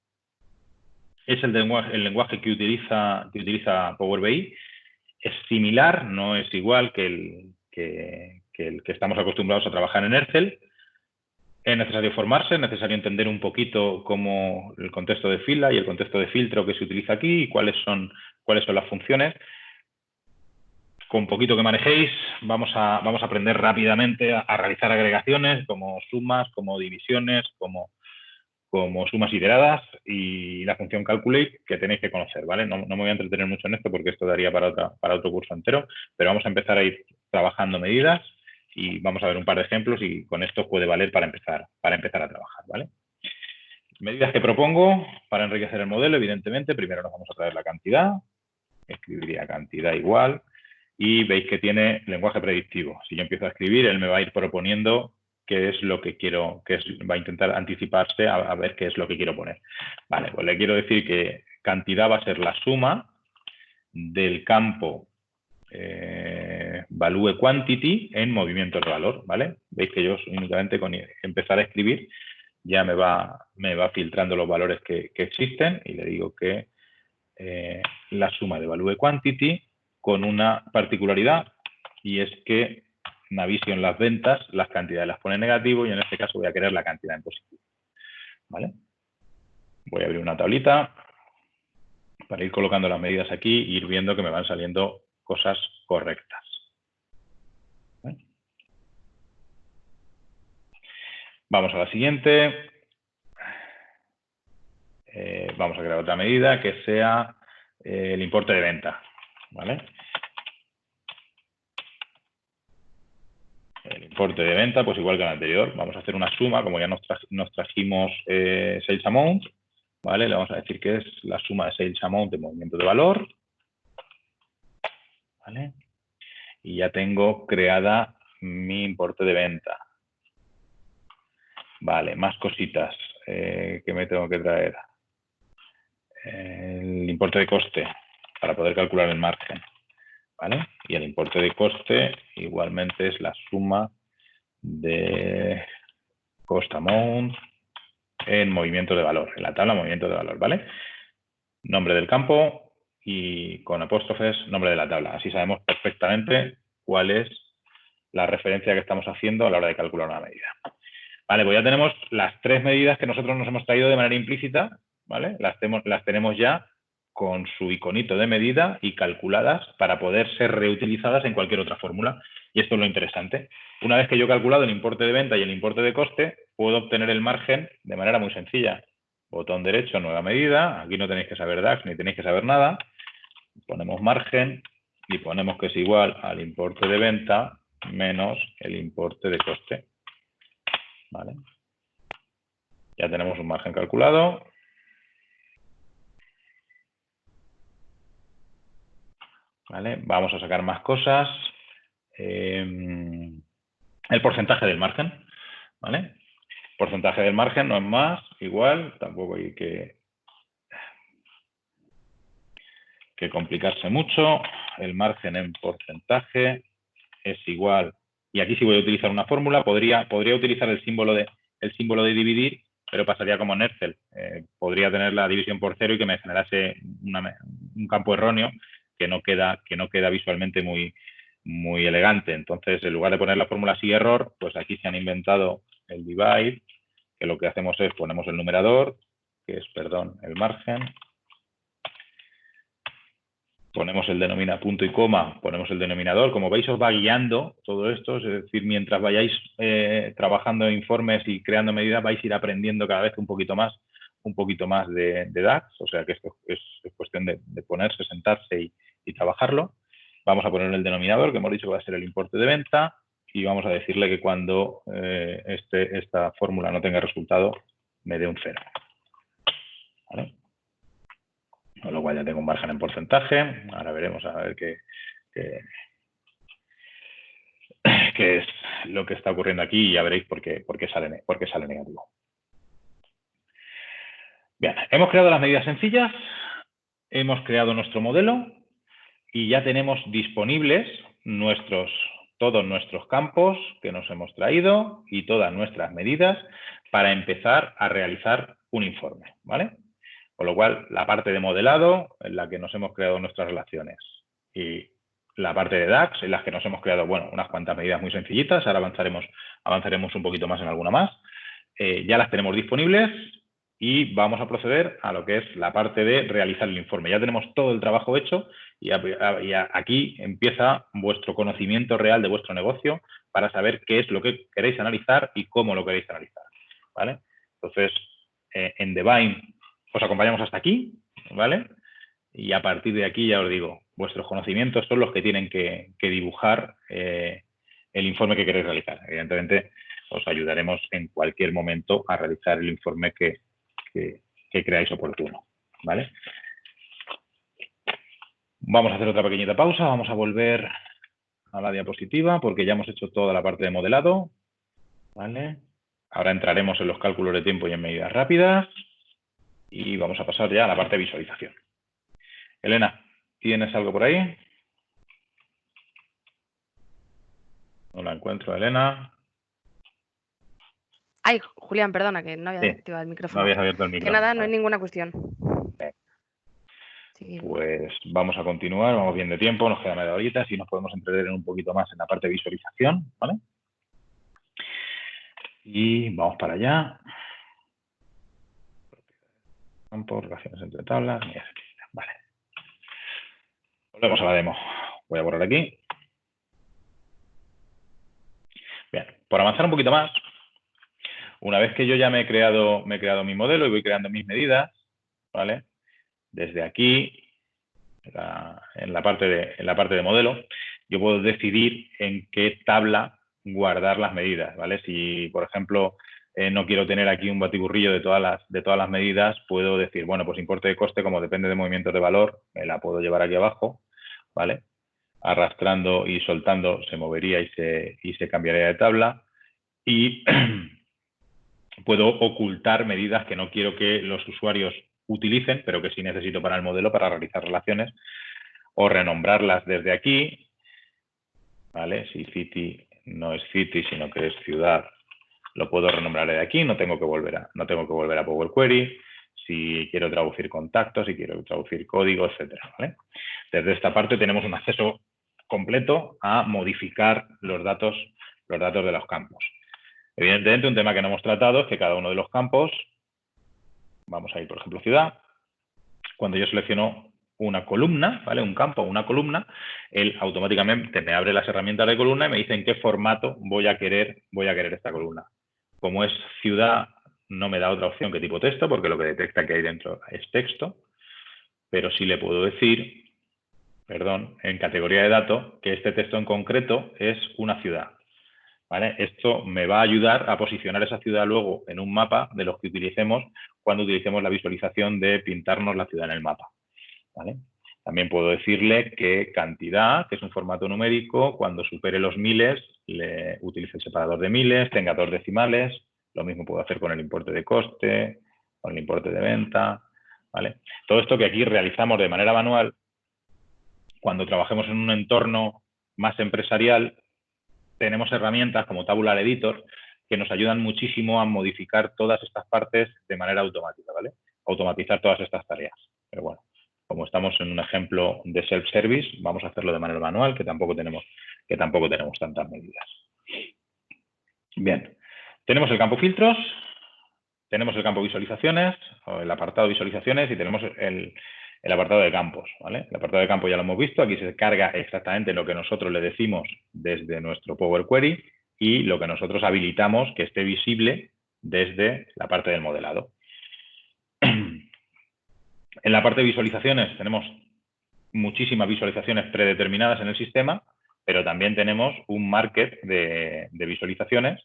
es el lenguaje que utiliza Power BI. Es similar, no es igual que el que estamos acostumbrados a trabajar en Excel. Es necesario formarse, es necesario entender un poquito cómo el contexto de fila y el contexto de filtro que se utiliza aquí y cuáles son las funciones. Con poquito que manejéis, vamos a aprender rápidamente a realizar agregaciones como sumas, como divisiones, como sumas iteradas y la función calculate, que tenéis que conocer, ¿vale? No me voy a entretener mucho en esto porque esto daría para otro curso entero, pero vamos a empezar a ir trabajando medidas y vamos a ver un par de ejemplos y con esto puede valer para empezar a trabajar, ¿vale? Medidas que propongo para enriquecer el modelo, evidentemente. Primero nos vamos a traer la cantidad. Escribiría cantidad igual. y veis que tiene lenguaje predictivo. Si yo empiezo a escribir, él me va a ir proponiendo qué es lo que quiero, va a intentar anticiparse a ver qué es lo que quiero poner. Vale, pues le quiero decir que cantidad va a ser la suma del campo value quantity en movimiento de valor, ¿vale? Veis que yo únicamente con empezar a escribir ya me va filtrando los valores que existen y le digo que la suma de value quantity con una particularidad, y es que Navisio en las ventas las cantidades las pone en negativo y en este caso voy a querer la cantidad en positivo, ¿vale? Voy a abrir una tablita para ir colocando las medidas aquí e ir viendo que me van saliendo cosas correctas. ¿Vale? Vamos a la siguiente. Vamos a crear otra medida que sea el importe de venta, ¿vale? El importe de venta, pues igual que el anterior, vamos a hacer una suma, como ya nos trajimos sales amount, ¿vale? Le vamos a decir que es la suma de sales amount de movimiento de valor, ¿vale? Y ya tengo creada mi importe de venta. Vale, más cositas que me tengo que traer. El importe de coste para poder calcular el margen, ¿vale? Y el importe de coste igualmente es la suma de cost amount en movimiento de valor, en la tabla movimiento de valor, ¿vale? Nombre del campo y con apóstrofes nombre de la tabla. Así sabemos perfectamente cuál es la referencia que estamos haciendo a la hora de calcular una medida. Vale, pues ya tenemos las tres medidas que nosotros nos hemos traído de manera implícita, ¿vale? Las tenemos ya con su iconito de medida y calculadas para poder ser reutilizadas en cualquier otra fórmula. Y esto es lo interesante. Una vez que yo he calculado el importe de venta y el importe de coste, puedo obtener el margen de manera muy sencilla. Botón derecho, nueva medida. Aquí no tenéis que saber DAX ni tenéis que saber nada. Ponemos margen y ponemos que es igual al importe de venta menos el importe de coste. ¿Vale? Ya tenemos un margen calculado. ¿Vale? Vamos a sacar más cosas. El porcentaje del margen. ¿Vale? Porcentaje del margen no es más, igual, tampoco hay que complicarse mucho. El margen en porcentaje es igual, y aquí sí voy a utilizar una fórmula, podría utilizar el símbolo de dividir, pero pasaría como en Excel. Podría tener la división por cero y que me generase un campo erróneo que no queda visualmente muy elegante. Entonces, en lugar de poner la fórmula sí error, pues aquí se han inventado el divide, que lo que hacemos es ponemos el numerador, que es, perdón, el margen, ponemos el denominador, punto y coma, ponemos el denominador. Como veis, os va guiando todo esto, es decir, mientras vayáis trabajando en informes y creando medidas, vais a ir aprendiendo cada vez un poquito más de DAX, o sea que esto es cuestión de ponerse, sentarse y trabajarlo. Vamos a poner el denominador, que hemos dicho que va a ser el importe de venta, y vamos a decirle que cuando esta fórmula no tenga resultado, me dé un 0. ¿Vale? Con lo cual ya tengo un margen en porcentaje. Ahora veremos a ver qué es lo que está ocurriendo aquí y ya veréis por qué sale negativo. Bien, hemos creado las medidas sencillas, hemos creado nuestro modelo y ya tenemos disponibles todos nuestros campos que nos hemos traído y todas nuestras medidas para empezar a realizar un informe, ¿vale? Con lo cual, la parte de modelado, en la que nos hemos creado nuestras relaciones, y la parte de DAX, en la que nos hemos creado, bueno, unas cuantas medidas muy sencillitas, ahora avanzaremos un poquito más en alguna más, ya las tenemos disponibles y vamos a proceder a lo que es la parte de realizar el informe. Ya tenemos todo el trabajo hecho y aquí empieza vuestro conocimiento real de vuestro negocio para saber qué es lo que queréis analizar y cómo lo queréis analizar, ¿vale? Entonces, en Devine os acompañamos hasta aquí, ¿vale? Y a partir de aquí, ya os digo, vuestros conocimientos son los que tienen que dibujar el informe que queréis realizar. Evidentemente, os ayudaremos en cualquier momento a realizar el informe que creáis oportuno, ¿vale? Vamos a hacer otra pequeñita pausa, vamos a volver a la diapositiva porque ya hemos hecho toda la parte de modelado. ¿Vale? Ahora entraremos en los cálculos de tiempo y en medidas rápidas. Y vamos a pasar ya a la parte de visualización. Elena, ¿tienes algo por ahí? No la encuentro, Elena. Ay, Julián, perdona, que no había Sí, activado el no micrófono. habías abierto el Que micrófono. nada, no hay ninguna cuestión. Pues vamos a continuar, vamos bien de tiempo, nos queda media horita, si nos podemos entretener un poquito más en la parte de visualización, ¿vale? Y vamos para allá. Campos, relaciones entre tablas, vale. Volvemos a la demo. Voy a borrar aquí. Bien, por avanzar un poquito más, una vez que yo ya me he creado mi modelo y voy creando mis medidas, ¿vale? Desde aquí, en la parte de modelo, yo puedo decidir en qué tabla guardar las medidas, ¿vale? Si, por ejemplo, no quiero tener aquí un batiburrillo de todas las medidas, puedo decir, bueno, pues importe de coste, como depende de movimientos de valor, me la puedo llevar aquí abajo, ¿vale? Arrastrando y soltando se movería y se cambiaría de tabla. Y puedo ocultar medidas que no quiero que los usuarios utilicen, pero que sí necesito para el modelo para realizar relaciones, o renombrarlas desde aquí, ¿vale? Si city no es city, sino que es ciudad, lo puedo renombrar de aquí, no tengo que volver a Power Query. Si quiero traducir contactos, si quiero traducir código, etcétera, ¿vale? Desde esta parte tenemos un acceso completo a modificar los datos de los campos. Evidentemente, un tema que no hemos tratado es que cada uno de los campos, vamos a ir, por ejemplo, ciudad, cuando yo selecciono una columna, ¿vale? Un campo o una columna, él automáticamente me abre las herramientas de columna y me dice en qué formato voy a querer esta columna. Como es ciudad, no me da otra opción que tipo texto, porque lo que detecta que hay dentro es texto, pero sí le puedo decir, perdón, en categoría de datos, que este texto en concreto es una ciudad. ¿Vale? Esto me va a ayudar a posicionar esa ciudad luego en un mapa de los que utilicemos cuando utilicemos la visualización de pintarnos la ciudad en el mapa. ¿Vale? También puedo decirle que cantidad, que es un formato numérico, cuando supere los miles, le utilice el separador de miles, tenga 2 decimales. Lo mismo puedo hacer con el importe de coste, con el importe de venta. ¿Vale? Todo esto que aquí realizamos de manera manual, cuando trabajemos en un entorno más empresarial, tenemos herramientas como Tabular Editor que nos ayudan muchísimo a modificar todas estas partes de manera automática, ¿vale? Automatizar todas estas tareas. Pero bueno, como estamos en un ejemplo de self-service, vamos a hacerlo de manera manual, que tampoco tenemos tantas medidas. Bien, tenemos el campo filtros, tenemos el campo visualizaciones, o el apartado visualizaciones, y tenemos el apartado de campos, ¿vale? El apartado de campo ya lo hemos visto, aquí se carga exactamente lo que nosotros le decimos desde nuestro Power Query y lo que nosotros habilitamos que esté visible desde la parte del modelado. En la parte de visualizaciones tenemos muchísimas visualizaciones predeterminadas en el sistema, pero también tenemos un market de visualizaciones,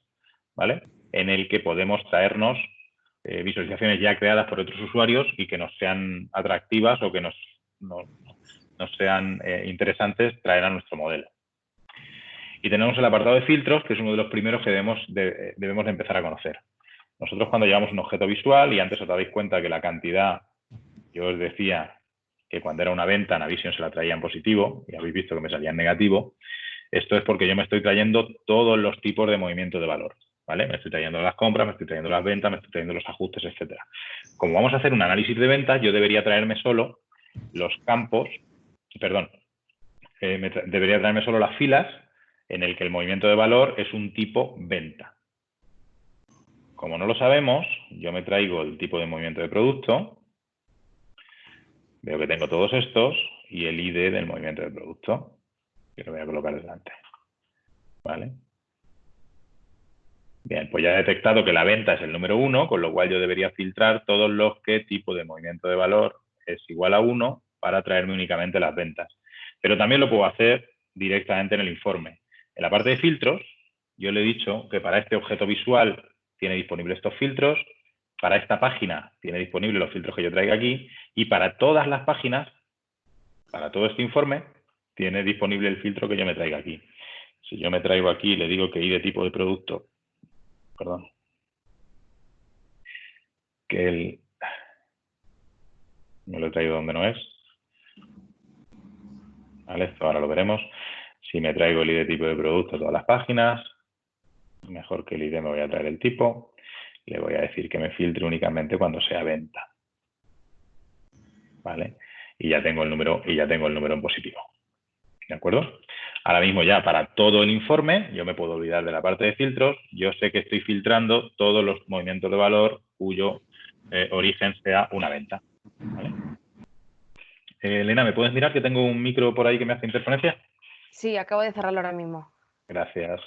¿vale? En el que podemos traernos visualizaciones ya creadas por otros usuarios y que nos sean atractivas o que nos sean interesantes traer a nuestro modelo. Y tenemos el apartado de filtros, que es uno de los primeros que debemos de empezar a conocer. Nosotros cuando llevamos un objeto visual, y antes os dabais cuenta que la cantidad, yo os decía que cuando era una venta, Navision se la traía en positivo, y habéis visto que me salía en negativo. Esto es porque yo me estoy trayendo todos los tipos de movimiento de valor, ¿vale? Me estoy trayendo las compras, me estoy trayendo las ventas, me estoy trayendo los ajustes, etcétera. Como vamos a hacer un análisis de ventas, yo debería traerme solo los campos, perdón, debería traerme solo las filas en el que el movimiento de valor es un tipo venta. Como no lo sabemos, yo me traigo el tipo de movimiento de producto, veo que tengo todos estos y el ID del movimiento de producto, que lo voy a colocar delante. ¿Vale? Bien, pues ya he detectado que la venta es el número 1, con lo cual yo debería filtrar todos los que tipo de movimiento de valor es igual a 1 para traerme únicamente las ventas. Pero también lo puedo hacer directamente en el informe. En la parte de filtros, yo le he dicho que para este objeto visual tiene disponibles estos filtros, para esta página tiene disponibles los filtros que yo traiga aquí, y para todas las páginas, para todo este informe, tiene disponible el filtro que yo me traiga aquí. Si yo me traigo aquí y le digo que ID tipo de producto, perdón, que me lo he traído donde no es, ¿vale? Esto ahora lo veremos. Si me traigo el ID tipo de producto a todas las páginas, mejor que el ID me voy a traer el tipo, le voy a decir que me filtre únicamente cuando sea venta, ¿vale? Y ya tengo el número en positivo, ¿de acuerdo? Ahora mismo ya para todo el informe, yo me puedo olvidar de la parte de filtros, yo sé que estoy filtrando todos los movimientos de valor cuyo origen sea una venta, ¿vale? Elena, ¿me puedes mirar que tengo un micro por ahí que me hace interferencia? Sí, acabo de cerrarlo ahora mismo. Gracias.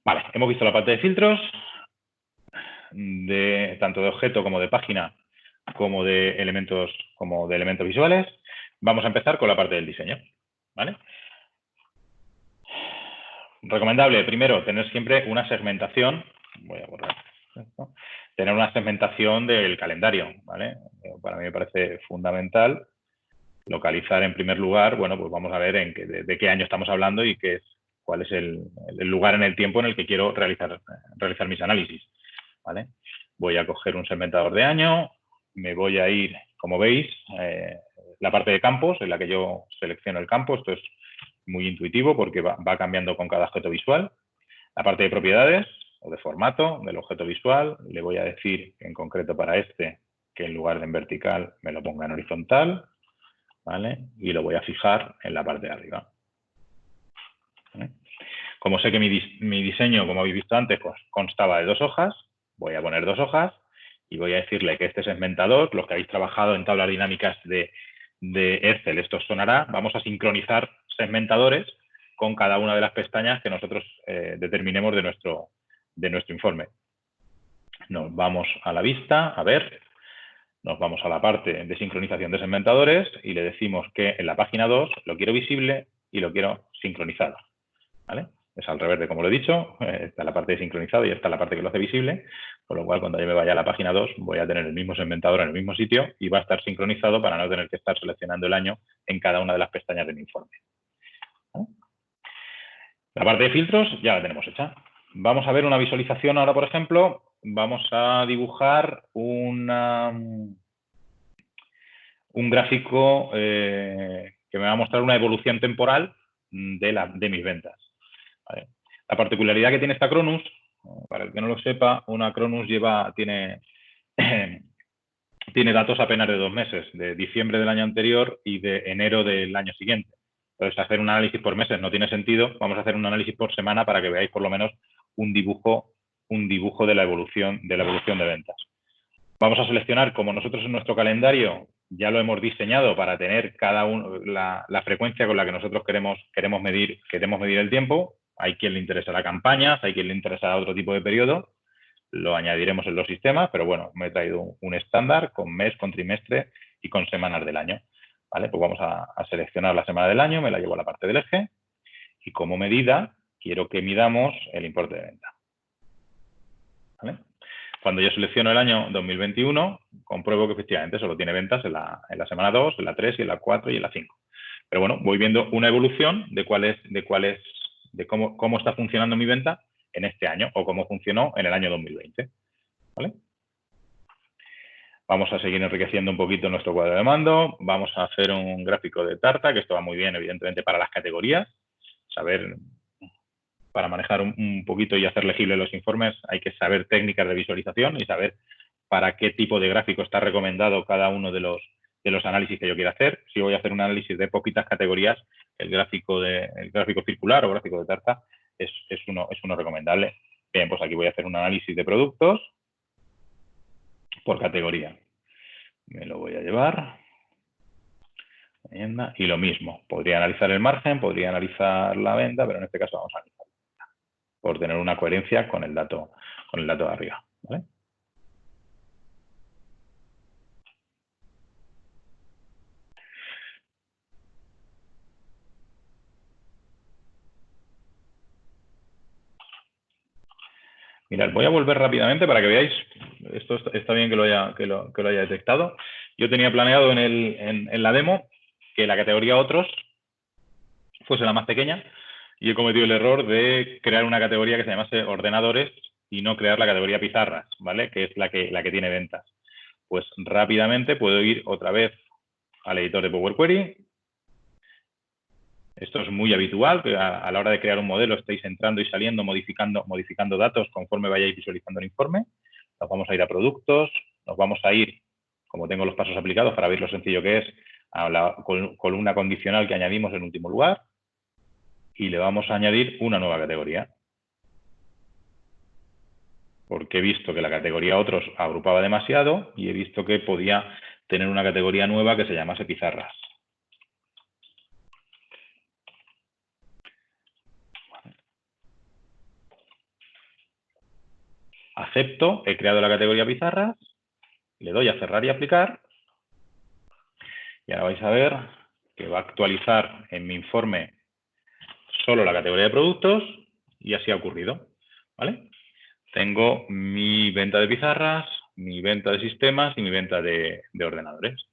Vale, hemos visto la parte de filtros, tanto de objeto como de página, como de elementos visuales. Vamos a empezar con la parte del diseño, ¿vale? Recomendable, primero, tener siempre una segmentación. Voy a borrar esto. Tener una segmentación del calendario, ¿vale? Para mí me parece fundamental localizar en primer lugar, bueno, pues vamos a ver de qué año estamos hablando y cuál es el lugar en el tiempo en el que quiero realizar mis análisis, ¿vale? Voy a coger un segmentador de año, me voy a ir, como veis, la parte de campos en la que yo selecciono el campo. Esto es muy intuitivo porque va cambiando con cada objeto visual. La parte de propiedades o de formato del objeto visual, le voy a decir en concreto para este que en lugar de en vertical me lo ponga en horizontal, ¿vale? Y lo voy a fijar en la parte de arriba, ¿vale? Como sé que mi diseño, como habéis visto antes, constaba de 2 hojas, voy a poner 2 hojas y voy a decirle que este segmentador, los que habéis trabajado en tablas dinámicas de Excel, esto os sonará, vamos a sincronizar segmentadores con cada una de las pestañas que nosotros determinemos de nuestro informe. Nos vamos a la vista, a ver, nos vamos a la parte de sincronización de segmentadores y le decimos que en la página 2 lo quiero visible y lo quiero sincronizado, ¿vale? Es al revés de como lo he dicho, está la parte de sincronizado y está la parte que lo hace visible, con lo cual cuando yo me vaya a la página 2 voy a tener el mismo segmentador en el mismo sitio y va a estar sincronizado para no tener que estar seleccionando el año en cada una de las pestañas de mi informe, ¿vale? La parte de filtros ya la tenemos hecha. Vamos a ver una visualización ahora, por ejemplo. Vamos a dibujar un gráfico que me va a mostrar una evolución temporal de mis ventas, ¿vale? La particularidad que tiene esta Cronus, para el que no lo sepa, una Cronus tiene datos apenas de 2 meses, de diciembre del año anterior y de enero del año siguiente. Entonces, hacer un análisis por meses no tiene sentido. Vamos a hacer un análisis por semana para que veáis por lo menos un dibujo de la evolución de ventas. Vamos a seleccionar, como nosotros en nuestro calendario ya lo hemos diseñado para tener cada uno la frecuencia con la que nosotros queremos medir el tiempo. Hay quien le interesa la campaña, hay quien le interesa otro tipo de periodo. Lo añadiremos en los sistemas, pero bueno, me he traído un estándar con mes, con trimestre y con semanas del año, ¿vale? Pues vamos a seleccionar la semana del año, me la llevo a la parte del eje y como medida quiero que midamos el importe de venta, ¿vale? Cuando yo selecciono el año 2021, compruebo que efectivamente solo tiene ventas en la semana 2, en la 3 y en la 4 y en la 5. Pero bueno, voy viendo una evolución de cómo está funcionando mi venta en este año o cómo funcionó en el año 2020, ¿vale? Vamos a seguir enriqueciendo un poquito nuestro cuadro de mando. Vamos a hacer un gráfico de tarta, que esto va muy bien, evidentemente, para las categorías. Para manejar un poquito y hacer legibles los informes, hay que saber técnicas de visualización y saber para qué tipo de gráfico está recomendado cada uno de los análisis que yo quiera hacer. Si voy a hacer un análisis de poquitas categorías, el gráfico circular o gráfico de tarta es uno recomendable. Bien, pues aquí voy a hacer un análisis de productos por categoría. Me lo voy a llevar. Y lo mismo, podría analizar el margen, podría analizar la venta, pero en este caso vamos a analizar por tener una coherencia con el dato de arriba, ¿vale? Mirad, voy a volver rápidamente para que veáis. Esto está bien que lo haya detectado. Yo tenía planeado en la demo que la categoría otros fuese la más pequeña y he cometido el error de crear una categoría que se llamase ordenadores y no crear la categoría pizarras, ¿vale? Que es la que tiene ventas. Pues rápidamente puedo ir otra vez al editor de Power Query. Esto es muy habitual, que a la hora de crear un modelo estéis entrando y saliendo, modificando datos conforme vayáis visualizando el informe. Nos vamos a ir a productos, nos vamos a ir, como tengo los pasos aplicados para ver lo sencillo que es, a la columna condicional que añadimos en último lugar y le vamos a añadir una nueva categoría. Porque he visto que la categoría otros agrupaba demasiado y he visto que podía tener una categoría nueva que se llamase pizarras. Acepto, he creado la categoría pizarras, le doy a cerrar y aplicar y ahora vais a ver que va a actualizar en mi informe solo la categoría de productos y así ha ocurrido, ¿vale? Tengo mi venta de pizarras, mi venta de sistemas y mi venta de ordenadores,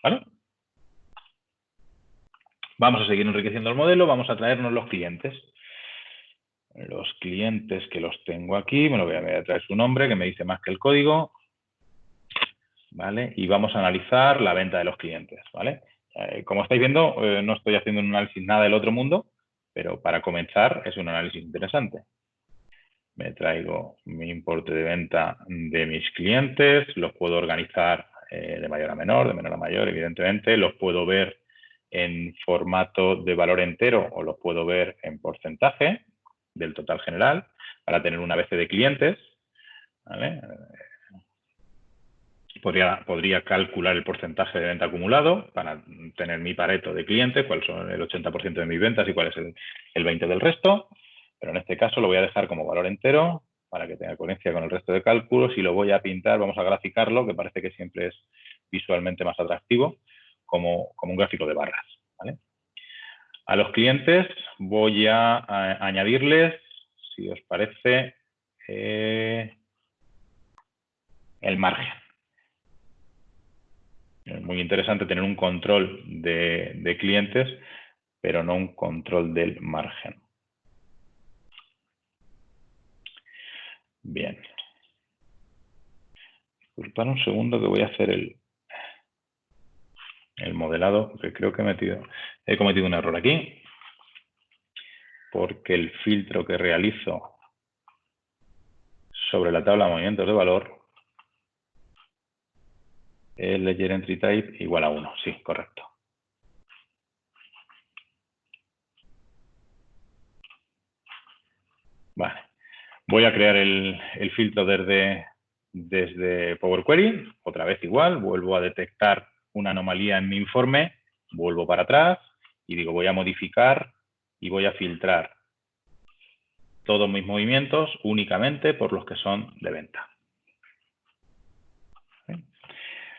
¿vale? Vamos a seguir enriqueciendo el modelo, vamos a traernos los clientes. Los clientes que los tengo aquí, me lo voy a traer su nombre, que me dice más que el código, ¿vale? Y vamos a analizar la venta de los clientes, ¿vale? Como estáis viendo, no estoy haciendo un análisis nada del otro mundo, pero para comenzar es un análisis interesante. Me traigo mi importe de venta de mis clientes, los puedo organizar de mayor a menor, de menor a mayor, evidentemente, los puedo ver en formato de valor entero o los puedo ver en porcentaje del total general para tener una BC de clientes, ¿vale? Podría calcular el porcentaje de venta acumulado para tener mi Pareto de clientes, cuál son el 80% de mis ventas y cuál es el 20% del resto. Pero en este caso lo voy a dejar como valor entero para que tenga coherencia con el resto de cálculos y lo voy a pintar, vamos a graficarlo, que parece que siempre es visualmente más atractivo, como un gráfico de barras, ¿vale? A los clientes voy a añadirles, si os parece, el margen. Es muy interesante tener un control de clientes, pero no un control del margen. Bien. Disculpad un segundo que voy a hacer el modelado, porque creo que he cometido un error aquí, porque el filtro que realizo sobre la tabla de movimientos de valor es Ledger Entry Type igual a 1. Sí, correcto. Vale. Voy a crear el filtro desde Power Query, otra vez igual, vuelvo a detectar una anomalía en mi informe, vuelvo para atrás y digo voy a modificar y voy a filtrar todos mis movimientos únicamente por los que son de venta. ¿Sí?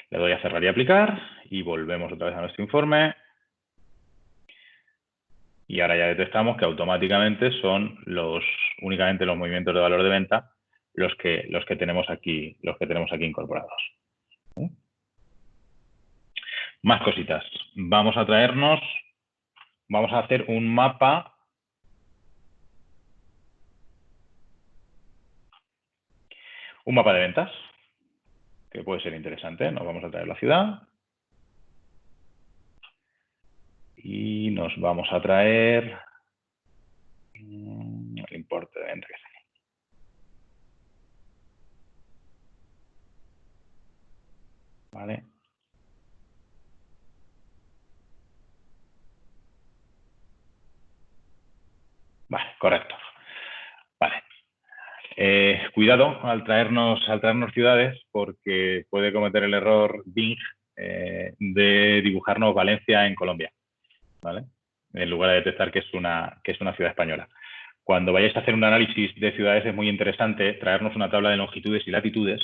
Le doy a cerrar y aplicar y volvemos otra vez a nuestro informe. Y ahora ya detectamos que automáticamente son únicamente los movimientos de valor de venta los que tenemos aquí incorporados. ¿Sí? Más cositas. Vamos a hacer un mapa de ventas, que puede ser interesante. Nos vamos a traer la ciudad y nos vamos a traer el importe de venta que sea. ¿Vale? Vale, correcto. Vale. Cuidado al traernos ciudades, porque puede cometer el error Bing de dibujarnos Valencia en Colombia, ¿vale? En lugar de detectar que es una ciudad española. Cuando vayáis a hacer un análisis de ciudades es muy interesante traernos una tabla de longitudes y latitudes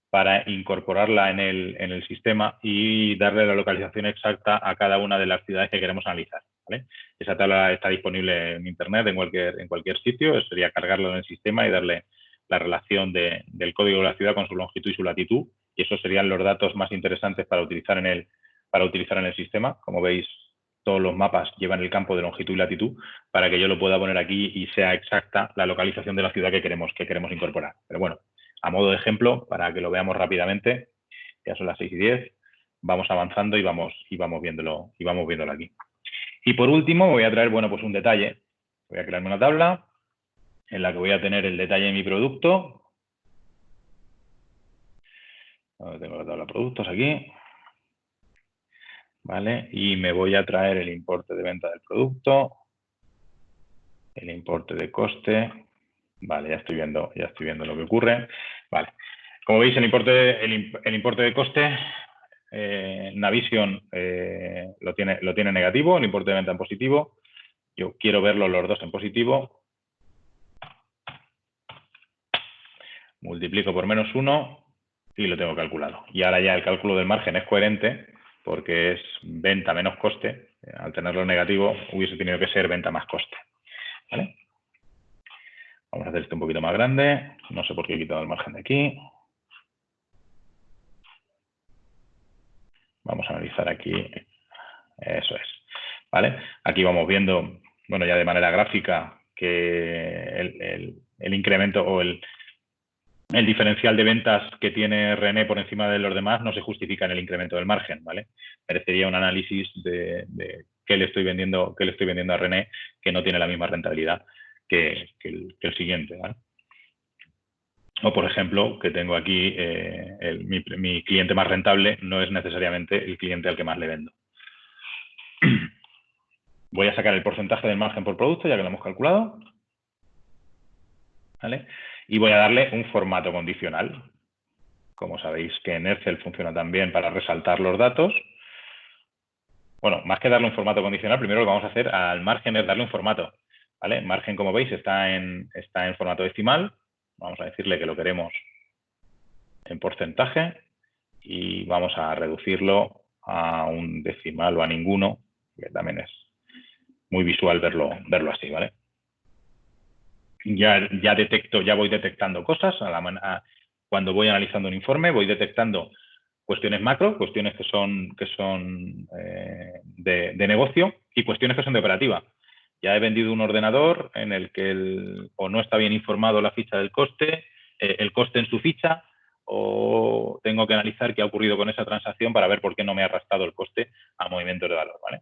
para incorporarla en el sistema y darle la localización exacta a cada una de las ciudades que queremos analizar, ¿vale? Esa tabla está disponible en internet, en cualquier sitio. Sería cargarlo en el sistema y darle la relación del código de la ciudad con su longitud y su latitud, y esos serían los datos más interesantes para utilizar en el sistema. Como veis, todos los mapas llevan el campo de longitud y latitud para que yo lo pueda poner aquí y sea exacta la localización de la ciudad que queremos incorporar. Pero bueno, a modo de ejemplo, para que lo veamos rápidamente, ya son las 6:10, vamos avanzando y vamos viéndolo aquí. Y por último voy a traer, bueno, pues un detalle. Voy a crearme una tabla en la que voy a tener el detalle de mi producto. Tengo la tabla de productos aquí. ¿Vale? Y me voy a traer el importe de venta del producto, el importe de coste. Vale, ya estoy viendo lo que ocurre. Vale. Como veis, el importe de coste, Navision lo tiene negativo, el importe de venta en positivo. Yo quiero verlos los dos en positivo. Multiplico por -1 y lo tengo calculado. Y ahora ya el cálculo del margen es coherente porque es venta menos coste. Al tenerlo negativo hubiese tenido que ser venta más coste. ¿Vale? Vamos a hacer esto un poquito más grande. No sé por qué he quitado el margen de aquí. Vamos a analizar aquí. Eso es. ¿Vale? Aquí vamos viendo, bueno, ya de manera gráfica, que el incremento o el diferencial de ventas que tiene René por encima de los demás no se justifica en el incremento del margen, ¿vale? Merecería un análisis de qué le estoy vendiendo a René que no tiene la misma rentabilidad que el siguiente, ¿vale? O, por ejemplo, que tengo aquí mi cliente más rentable no es necesariamente el cliente al que más le vendo. Voy a sacar el porcentaje del margen por producto, ya que lo hemos calculado. ¿Vale? Y voy a darle un formato condicional. Como sabéis que en Excel funciona también para resaltar los datos. Bueno, más que darle un formato condicional, primero lo que vamos a hacer al margen es darle un formato. ¿Vale? Margen, como veis, está en formato decimal. Vamos a decirle que lo queremos en porcentaje y vamos a reducirlo a un decimal o a ninguno, que también es muy visual verlo así, ¿vale? Ya voy detectando cosas cuando voy analizando un informe, voy detectando cuestiones macro, cuestiones que son de negocio y cuestiones que son de operativa. Ya he vendido un ordenador en el que o no está bien informado la ficha del coste, el coste en su ficha, o tengo que analizar qué ha ocurrido con esa transacción para ver por qué no me ha arrastrado el coste a movimientos de valor, ¿vale?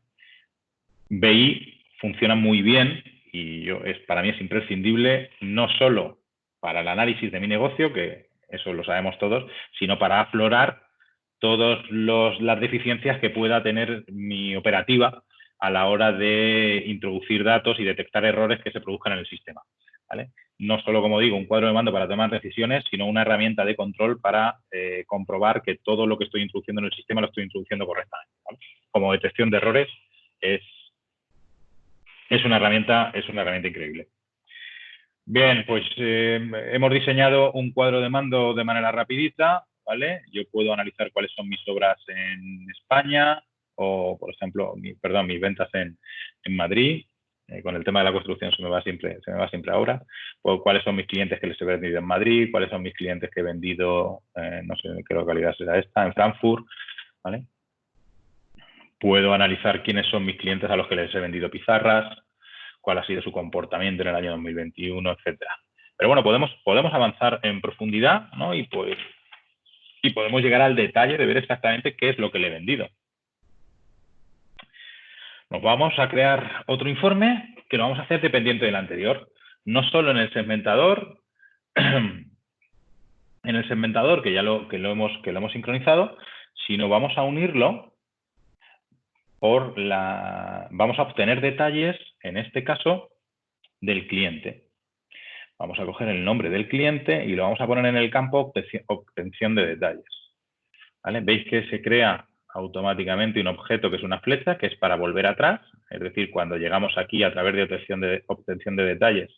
BI funciona muy bien y para mí es imprescindible no solo para el análisis de mi negocio, que eso lo sabemos todos, sino para aflorar todas las deficiencias que pueda tener mi operativa a la hora de introducir datos y detectar errores que se produzcan en el sistema, ¿vale? No solo, como digo, un cuadro de mando para tomar decisiones, sino una herramienta de control para comprobar que todo lo que estoy introduciendo en el sistema lo estoy introduciendo correctamente, ¿vale? Como detección de errores es una herramienta increíble. Bien, pues hemos diseñado un cuadro de mando de manera rapidita, ¿vale? Yo puedo analizar cuáles son mis obras en España o, por ejemplo, mis ventas en Madrid. Con el tema de la construcción se me va siempre ahora. O cuáles son mis clientes que les he vendido en Madrid, cuáles son mis clientes que he vendido, no sé qué localidad será esta, en Frankfurt, ¿vale? Puedo analizar quiénes son mis clientes a los que les he vendido pizarras, cuál ha sido su comportamiento en el año 2021, etcétera. Pero bueno, podemos avanzar en profundidad, ¿no? Y podemos llegar al detalle de ver exactamente qué es lo que le he vendido. Nos vamos a crear otro informe que lo vamos a hacer dependiente del anterior. No solo en el segmentador, que ya lo hemos sincronizado, sino vamos a unirlo vamos a obtener detalles, en este caso, del cliente. Vamos a coger el nombre del cliente y lo vamos a poner en el campo obtención de detalles. ¿Vale? Veis que se crea automáticamente un objeto que es una flecha, que es para volver atrás. Es decir, cuando llegamos aquí a través de obtención de detalles,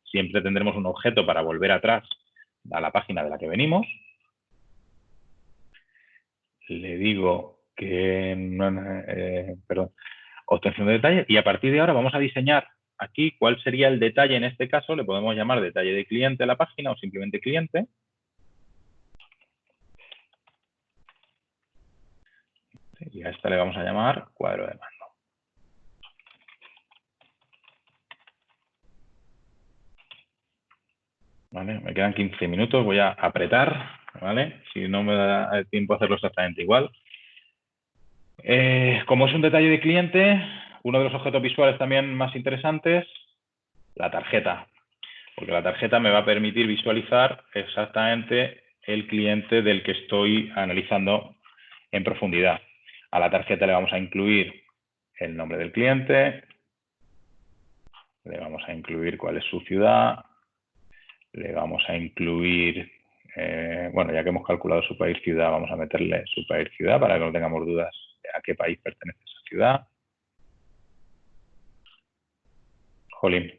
siempre tendremos un objeto para volver atrás a la página de la que venimos. Le digo que obtención de detalles, y a partir de ahora vamos a diseñar aquí cuál sería el detalle. En este caso le podemos llamar detalle de cliente a la página o simplemente cliente. Y a esta le vamos a llamar cuadro de mando. ¿vale? Me quedan 15 minutos, voy a apretar, ¿vale? Si no me da tiempo a hacerlo exactamente igual. Como es un detalle de cliente, uno de los objetos visuales también más interesantes, la tarjeta. Porque la tarjeta me va a permitir visualizar exactamente el cliente del que estoy analizando en profundidad. A la tarjeta le vamos a incluir el nombre del cliente, le vamos a incluir cuál es su ciudad, le vamos a incluir, bueno, ya que hemos calculado su país-ciudad, vamos a meterle su país-ciudad para que no tengamos dudas de a qué país pertenece esa ciudad. Jolín,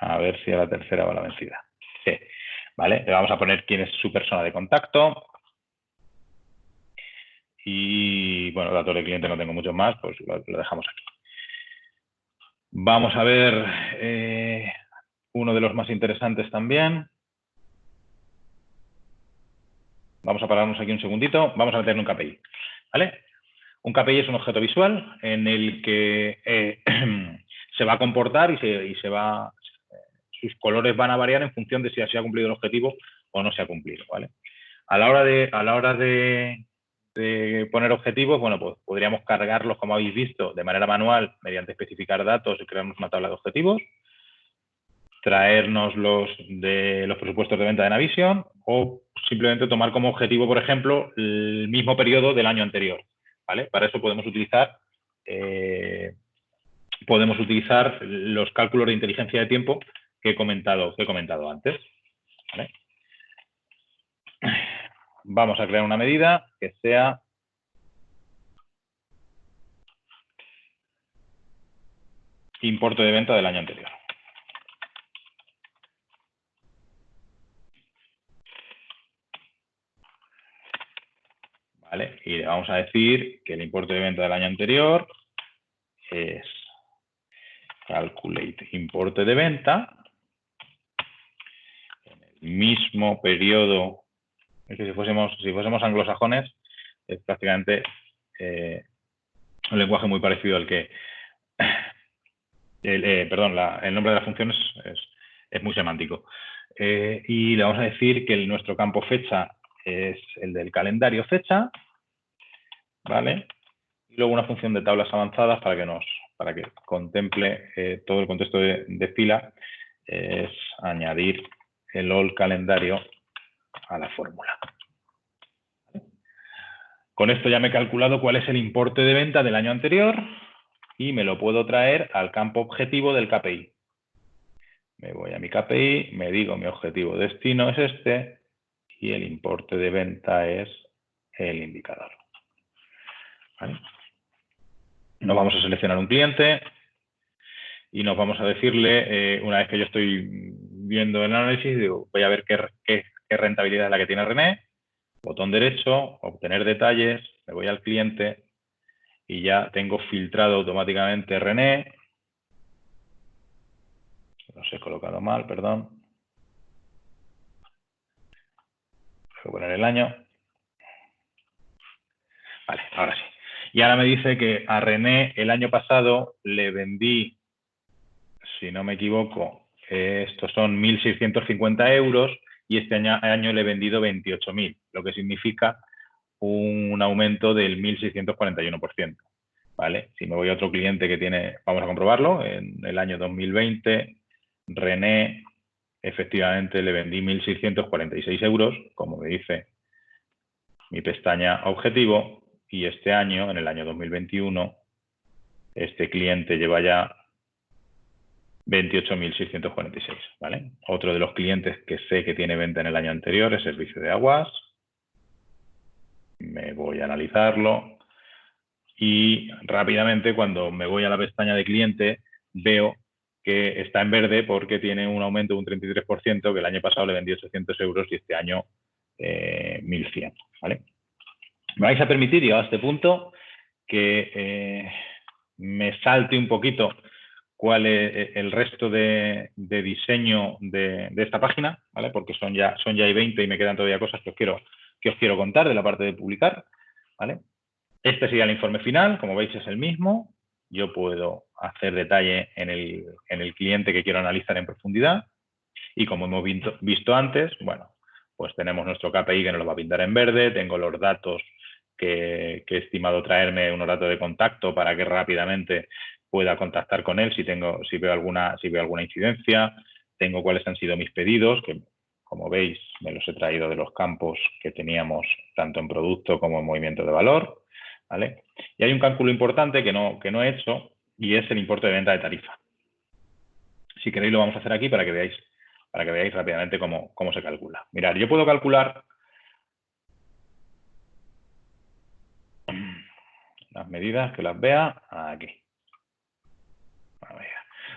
a ver si a la tercera va la vencida. Sí, ¿vale? Le vamos a poner quién es su persona de contacto. Y, bueno, datos de cliente no tengo muchos más, pues lo dejamos aquí. Vamos a ver uno de los más interesantes también. Vamos a pararnos aquí un segundito. Vamos a meterle un KPI, ¿vale? Un KPI es un objeto visual en el que se va a comportar y sus colores van a variar en función de si se ha cumplido el objetivo o no se ha cumplido, ¿vale? A la hora de poner objetivos, bueno, pues podríamos cargarlos, como habéis visto, de manera manual mediante especificar datos y crearnos una tabla de objetivos, traernos los presupuestos de venta de Navision o simplemente tomar como objetivo, por ejemplo, el mismo periodo del año anterior, ¿vale? Para eso podemos utilizar los cálculos de inteligencia de tiempo que he comentado antes, ¿vale? Vamos a crear una medida que sea importe de venta del año anterior. ¿Vale? Y le vamos a decir que el importe de venta del año anterior es calculate importe de venta en el mismo periodo. Es que si fuésemos anglosajones, es prácticamente un lenguaje muy parecido al que... perdón, el nombre de la función es muy semántico. Y le vamos a decir que nuestro campo fecha es el del calendario fecha, ¿vale? Y luego una función de tablas avanzadas para que contemple todo el contexto de fila, es añadir el all calendario a la fórmula. Con esto ya me he calculado cuál es el importe de venta del año anterior y me lo puedo traer al campo objetivo del KPI. Me voy a mi KPI, me digo mi objetivo destino es este y el importe de venta es el indicador. ¿Vale? Nos vamos a seleccionar un cliente y nos vamos a decirle, una vez que yo estoy viendo el análisis, digo, voy a ver qué rentabilidad es la que tiene René, botón derecho, obtener detalles, me voy al cliente y ya tengo filtrado automáticamente René. Los he colocado mal, perdón. Voy a poner el año. Vale, ahora sí. Y ahora me dice que a René el año pasado le vendí, si no me equivoco, estos son 1.650 euros y este año le he vendido 28.000, lo que significa un aumento del 1.641%. ¿Vale? Si me voy a otro cliente que tiene, vamos a comprobarlo, en el año 2020, René, efectivamente le vendí 1.646 euros, como me dice mi pestaña objetivo, y este año, en el año 2021, este cliente lleva ya 28.646, ¿vale? Otro de los clientes que sé que tiene venta en el año anterior es Servicio de Aguas. Me voy a analizarlo y rápidamente, cuando me voy a la pestaña de cliente, veo que está en verde porque tiene un aumento de un 33%, que el año pasado le vendí 800 euros y este año 1.100, ¿vale? Me vais a permitir, llegado a este punto, que me salte un poquito cuál es el resto de diseño de esta página, ¿vale? Porque son ya hay 20 y me quedan todavía cosas que os quiero contar de la parte de publicar, ¿vale? Este sería el informe final, como veis es el mismo. Yo puedo hacer detalle en el cliente que quiero analizar en profundidad Y como hemos visto antes, bueno, pues tenemos nuestro KPI que nos lo va a pintar en verde, tengo los datos que he estimado traerme, unos datos de contacto para que rápidamente pueda contactar con él si veo alguna incidencia, tengo cuáles han sido mis pedidos, que como veis me los he traído de los campos que teníamos tanto en producto como en movimiento de valor, ¿vale? Y hay un cálculo importante que no he hecho y es el importe de venta de tarifa. Si queréis lo vamos a hacer aquí para que veáis rápidamente cómo se calcula. Mirad, yo puedo calcular las medidas, que las vea aquí.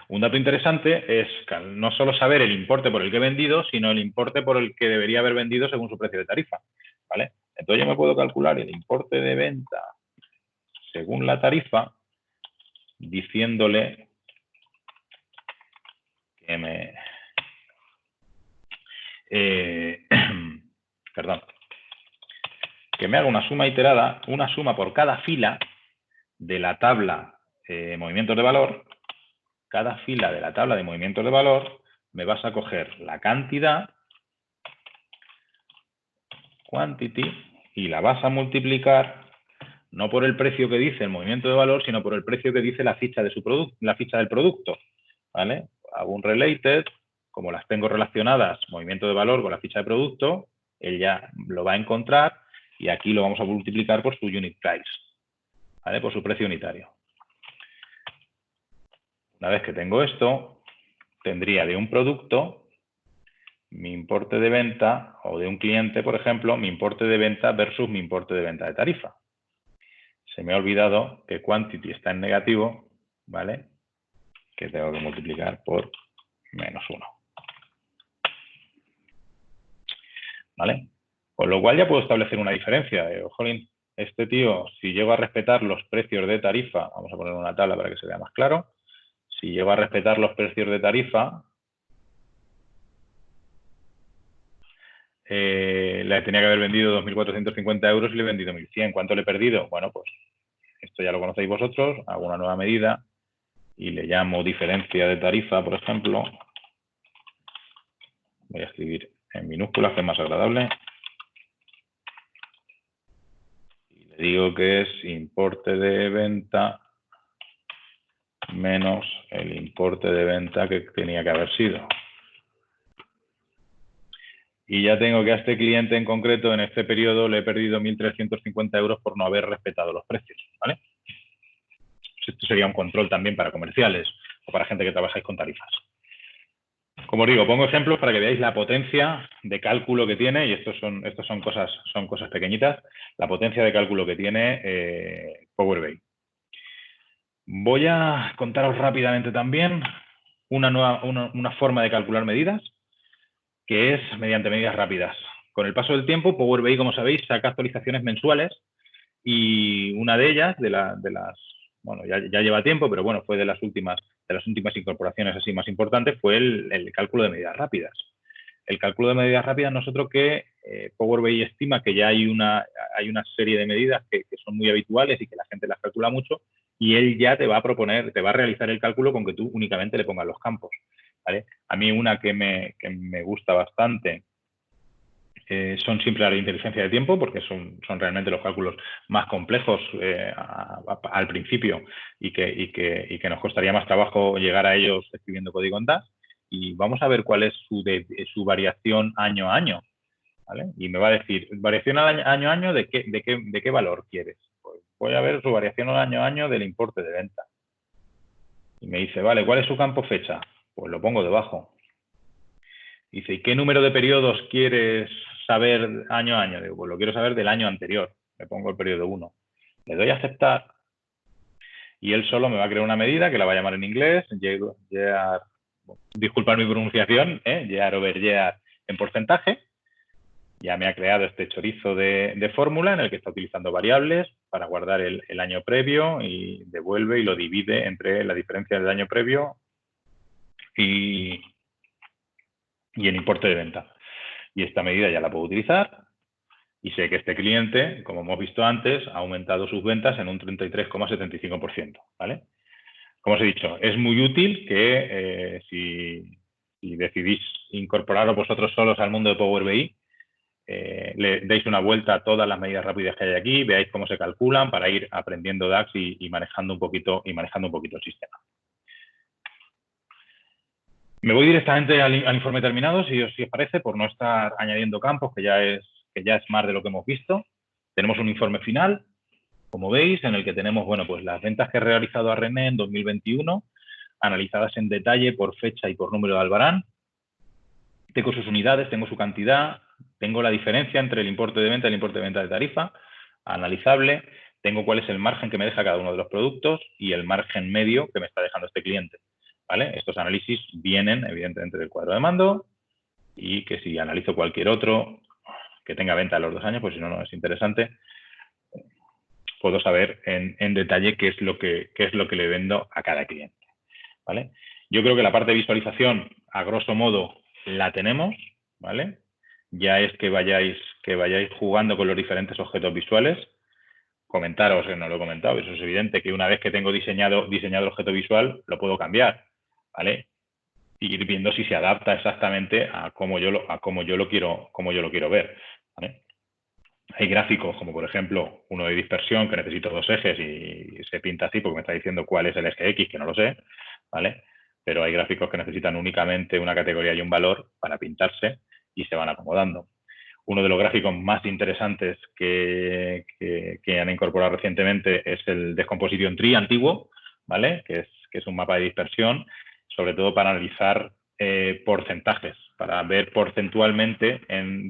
Un dato interesante es no solo saber el importe por el que he vendido, sino el importe por el que debería haber vendido según su precio de tarifa, ¿vale? Entonces yo me puedo calcular el importe de venta según la tarifa diciéndole que que me haga una suma iterada, una suma por cada fila de la tabla movimientos de valor. Cada fila de la tabla de movimientos de valor me vas a coger la cantidad, quantity, y la vas a multiplicar no por el precio que dice el movimiento de valor, sino por el precio que dice la ficha de su producto, la ficha del producto, ¿vale? Hago un related, como las tengo relacionadas movimiento de valor con la ficha de producto, él ya lo va a encontrar y aquí lo vamos a multiplicar por su unit price, ¿vale? Por su precio unitario. Una vez que tengo esto, tendría de un producto mi importe de venta, o de un cliente, por ejemplo, mi importe de venta versus mi importe de venta de tarifa. Se me ha olvidado que quantity está en negativo, ¿vale? Que tengo que multiplicar por -1. ¿Vale? Con lo cual ya puedo establecer una diferencia. Jolín, este tío, si llego a respetar los precios de tarifa, vamos a poner una tabla para que se vea más claro, si llego a respetar los precios de tarifa, le tenía que haber vendido 2.450 euros y le he vendido 1.100. ¿Cuánto le he perdido? Bueno, pues esto ya lo conocéis vosotros, hago una nueva medida y le llamo diferencia de tarifa, por ejemplo. Voy a escribir en minúsculas, que es más agradable. Y le digo que es importe de venta menos el importe de venta que tenía que haber sido. Y ya tengo que a este cliente en concreto, en este periodo, le he perdido 1.350 euros por no haber respetado los precios, ¿vale? Esto sería un control también para comerciales o para gente que trabajáis con tarifas. Como os digo, pongo ejemplos para que veáis la potencia de cálculo que tiene, y estos son cosas pequeñitas, la potencia de cálculo que tiene Power BI. Voy a contaros rápidamente también una forma de calcular medidas, que es mediante medidas rápidas. Con el paso del tiempo, Power BI, como sabéis, saca actualizaciones mensuales y una de ellas, bueno, ya lleva tiempo, pero bueno, fue de las últimas incorporaciones así más importantes, fue el cálculo de medidas rápidas. El cálculo de medidas rápidas, nosotros que Power BI estima que ya hay una serie de medidas que son muy habituales y que la gente las calcula mucho, y él ya te va a realizar el cálculo con que tú únicamente le pongas los campos, ¿vale? A mí una que me gusta bastante son siempre las de inteligencia de tiempo, porque son realmente los cálculos más complejos al principio y que nos costaría más trabajo llegar a ellos escribiendo código en DAX. Y vamos a ver cuál es su variación año a año, ¿vale? Y me va a decir, variación año a año, ¿de qué valor quieres? Pues voy a ver su variación año a año del importe de venta. Y me dice, vale, ¿cuál es su campo fecha? Pues lo pongo debajo. Dice, ¿y qué número de periodos quieres saber año a año? Digo, pues lo quiero saber del año anterior. Me pongo el periodo 1. Le doy a aceptar y él solo me va a crear una medida que la va a llamar en inglés, disculpad mi pronunciación, year over year en porcentaje. Ya me ha creado este chorizo de fórmula en el que está utilizando variables para guardar el año previo y devuelve y lo divide entre la diferencia del año previo y el importe de venta. Y esta medida ya la puedo utilizar y sé que este cliente, como hemos visto antes, ha aumentado sus ventas en un 33,75%, ¿vale? Como os he dicho, es muy útil que si decidís incorporaros vosotros solos al mundo de Power BI, le deis una vuelta a todas las medidas rápidas que hay aquí, veáis cómo se calculan para ir aprendiendo DAX y manejando un poquito el sistema. Me voy directamente al informe terminado, si os parece, por no estar añadiendo campos, que ya es más de lo que hemos visto. Tenemos un informe final, como veis, en el que tenemos, bueno, pues las ventas que he realizado a René en 2021, analizadas en detalle por fecha y por número de albarán. Tengo sus unidades, tengo su cantidad, tengo la diferencia entre el importe de venta y el importe de venta de tarifa, analizable, tengo cuál es el margen que me deja cada uno de los productos y el margen medio que me está dejando este cliente, ¿vale? Estos análisis vienen, evidentemente, del cuadro de mando y que si analizo cualquier otro que tenga venta a los 2 años, pues si no, no es interesante, puedo saber en detalle qué es lo que le vendo a cada cliente, ¿vale? Yo creo que la parte de visualización, a grosso modo, la tenemos, ¿vale? Ya es que vayáis jugando con los diferentes objetos visuales. Comentaros, que no lo he comentado, eso es evidente, que una vez que tengo diseñado el objeto visual, lo puedo cambiar, ¿vale? Y ir viendo si se adapta exactamente a cómo yo lo quiero ver, ¿vale? Hay gráficos, como por ejemplo uno de dispersión, que necesito 2 ejes y se pinta así porque me está diciendo cuál es el eje X, que no lo sé, ¿vale? Pero hay gráficos que necesitan únicamente una categoría y un valor para pintarse y se van acomodando. Uno de los gráficos más interesantes que han incorporado recientemente es el Descomposition Tree antiguo, ¿vale? Que es un mapa de dispersión, sobre todo para analizar porcentajes, para ver porcentualmente,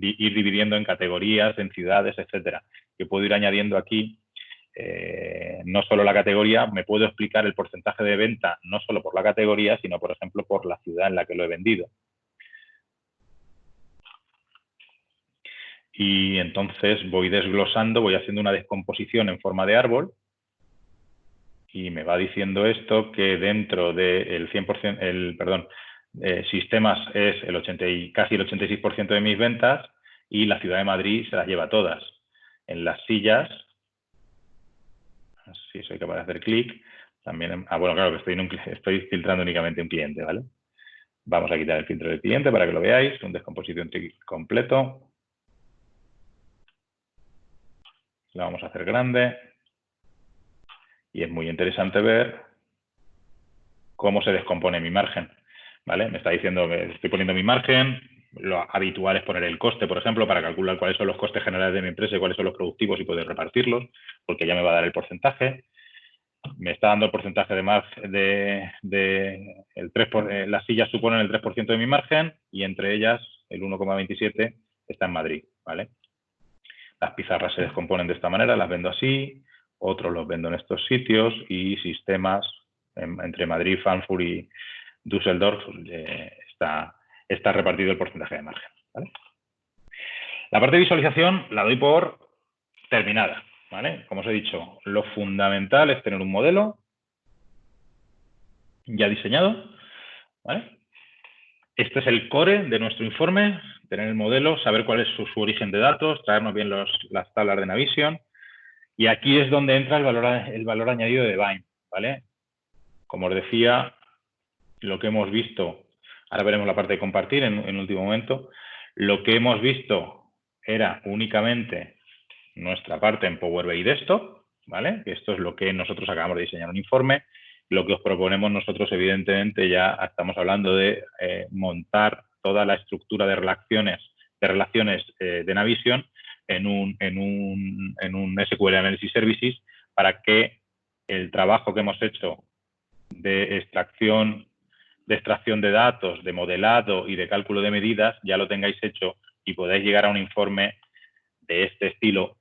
ir dividiendo en categorías, en ciudades, etcétera. Que puedo ir añadiendo aquí no solo la categoría, me puedo explicar el porcentaje de venta no solo por la categoría, sino, por ejemplo, por la ciudad en la que lo he vendido. Y entonces voy desglosando, voy haciendo una descomposición en forma de árbol y me va diciendo esto que dentro del 100%, sistemas es casi el 86% de mis ventas y la ciudad de Madrid se las lleva todas. En las sillas, si soy capaz de hacer clic, también, bueno, claro que estoy filtrando únicamente un cliente, ¿vale? Vamos a quitar el filtro del cliente para que lo veáis, un descomposición completo. La vamos a hacer grande. Y es muy interesante ver cómo se descompone mi margen, ¿vale? Me está diciendo que estoy poniendo mi margen, lo habitual es poner el coste, por ejemplo, para calcular cuáles son los costes generales de mi empresa y cuáles son los productivos y poder repartirlos, porque ya me va a dar el porcentaje. Me está dando el porcentaje de margen las sillas suponen el 3% de mi margen y entre ellas el 1,27 está en Madrid, ¿vale? Las pizarras se descomponen de esta manera, las vendo así, otros los vendo en estos sitios y sistemas entre Madrid, Frankfurt y Düsseldorf está repartido el porcentaje de margen, ¿vale? La parte de visualización la doy por terminada, ¿vale? Como os he dicho, lo fundamental es tener un modelo ya diseñado, ¿vale? Este es el core de nuestro informe, tener el modelo, saber cuál es su origen de datos, traernos bien las tablas de Navision. Y aquí es donde entra el valor añadido de Vine, ¿vale? Como os decía, lo que hemos visto, ahora veremos la parte de compartir en último momento, lo que hemos visto era únicamente nuestra parte en Power BI Desktop, ¿vale? Esto es lo que nosotros acabamos de diseñar un informe. Lo que os proponemos nosotros, evidentemente, ya estamos hablando de montar toda la estructura de relaciones de Navision en un SQL Analysis Services para que el trabajo que hemos hecho de extracción de datos, de modelado y de cálculo de medidas ya lo tengáis hecho y podáis llegar a un informe de este estilo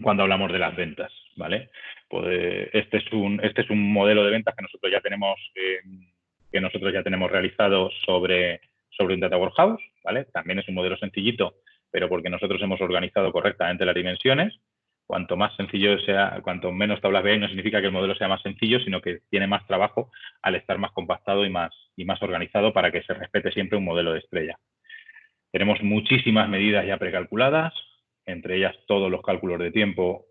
cuando hablamos de las ventas, ¿vale? Pues este es un modelo de ventas que nosotros ya tenemos realizado sobre un Data Warehouse, ¿vale? También es un modelo sencillito, pero porque nosotros hemos organizado correctamente las dimensiones. Cuanto más sencillo sea, cuanto menos tablas veáis, no significa que el modelo sea más sencillo, sino que tiene más trabajo al estar más compactado y más organizado para que se respete siempre un modelo de estrella. Tenemos muchísimas medidas ya precalculadas, entre ellas todos los cálculos de tiempo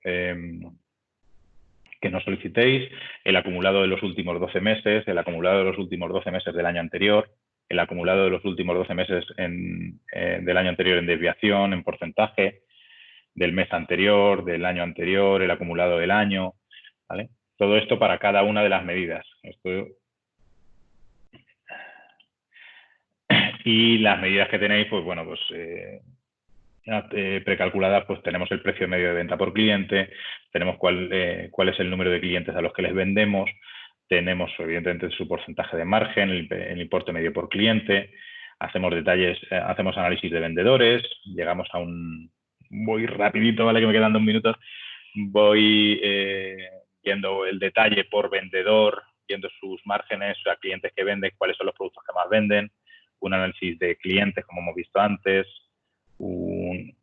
que nos solicitéis, el acumulado de los últimos 12 meses, el acumulado de los últimos 12 meses del año anterior, el acumulado de los últimos 12 meses del año anterior en desviación, en porcentaje, del mes anterior, del año anterior, el acumulado del año, ¿vale? Todo esto para cada una de las medidas. Y las medidas que tenéis, pues bueno, pues precalculadas, pues tenemos el precio medio de venta por cliente, tenemos cuál es el número de clientes a los que les vendemos, tenemos evidentemente su porcentaje de margen, el importe medio por cliente, hacemos hacemos análisis de vendedores, llegamos a voy rapidito, ¿vale? Que me quedan 2 minutos, voy viendo el detalle por vendedor, viendo sus márgenes, a clientes que venden, cuáles son los productos que más venden, un análisis de clientes, como hemos visto antes, un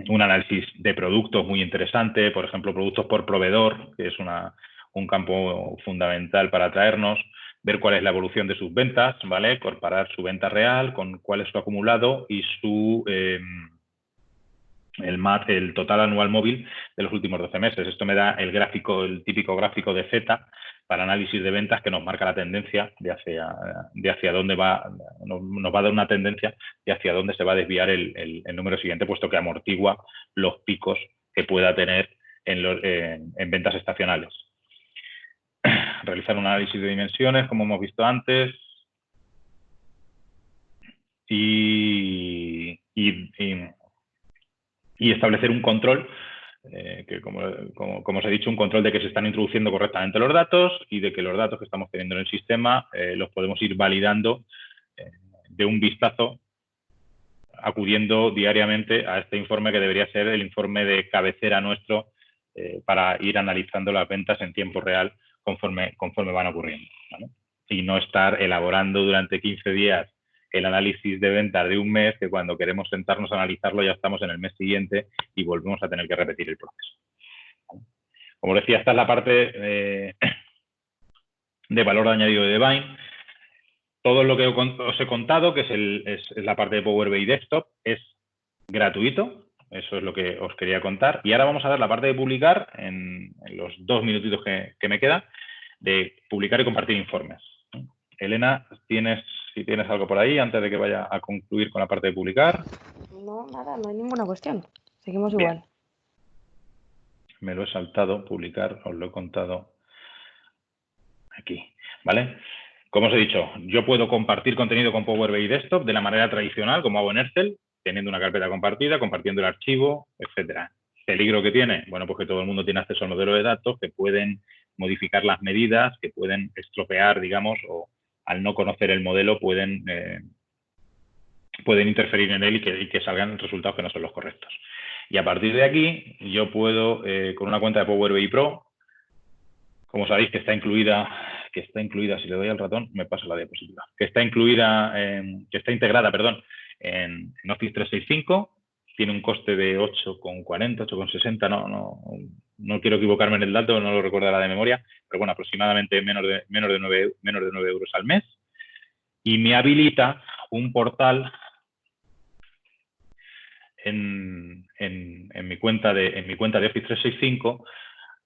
análisis de productos muy interesante, por ejemplo, productos por proveedor, que es un campo fundamental para atraernos, ver cuál es la evolución de sus ventas, ¿vale? Comparar su venta real con cuál es su acumulado y el total anual móvil de los últimos 12 meses. Esto me da el típico gráfico de Z para análisis de ventas que nos marca la tendencia de hacia dónde va, nos va a dar una tendencia de hacia dónde se va a desviar el número siguiente, puesto que amortigua los picos que pueda tener en ventas estacionales. Realizar un análisis de dimensiones, como hemos visto antes, y establecer un control, que como os he dicho, un control de que se están introduciendo correctamente los datos y de que los datos que estamos teniendo en el sistema los podemos ir validando de un vistazo, acudiendo diariamente a este informe que debería ser el informe de cabecera nuestro para ir analizando las ventas en tiempo real conforme van ocurriendo, ¿vale? Y no estar elaborando durante 15 días el análisis de ventas de un mes, que cuando queremos sentarnos a analizarlo ya estamos en el mes siguiente y volvemos a tener que repetir el proceso. Como decía, esta es la parte de valor añadido de Devine. Todo lo que os he contado, que es la parte de Power BI Desktop, es gratuito. Eso es lo que os quería contar. Y ahora vamos a ver la parte de publicar, en los 2 minutitos que me quedan, de publicar y compartir informes. Elena, si tienes algo por ahí antes de que vaya a concluir con la parte de publicar. No, nada, no hay ninguna cuestión. Seguimos Bien. igual. Me lo he saltado, publicar, os lo he contado aquí, ¿vale? Como os he dicho, yo puedo compartir contenido con Power BI Desktop de la manera tradicional, como hago en Excel, teniendo una carpeta compartida, compartiendo el archivo, etcétera. ¿Peligro que tiene? Bueno, pues que todo el mundo tiene acceso al modelo de datos, que pueden modificar las medidas, que pueden estropear, digamos, o al no conocer el modelo pueden interferir en él y que salgan resultados que no son los correctos. Y a partir de aquí, yo puedo, con una cuenta de Power BI Pro, como sabéis que está incluida, si le doy al ratón, me pasa la diapositiva, que está integrada, en Office 365, tiene un coste de 8,40, 8,60, no quiero equivocarme en el dato, no lo recordará de memoria, pero bueno, aproximadamente menos de 9 euros al mes, y me habilita un portal en mi cuenta de Office 365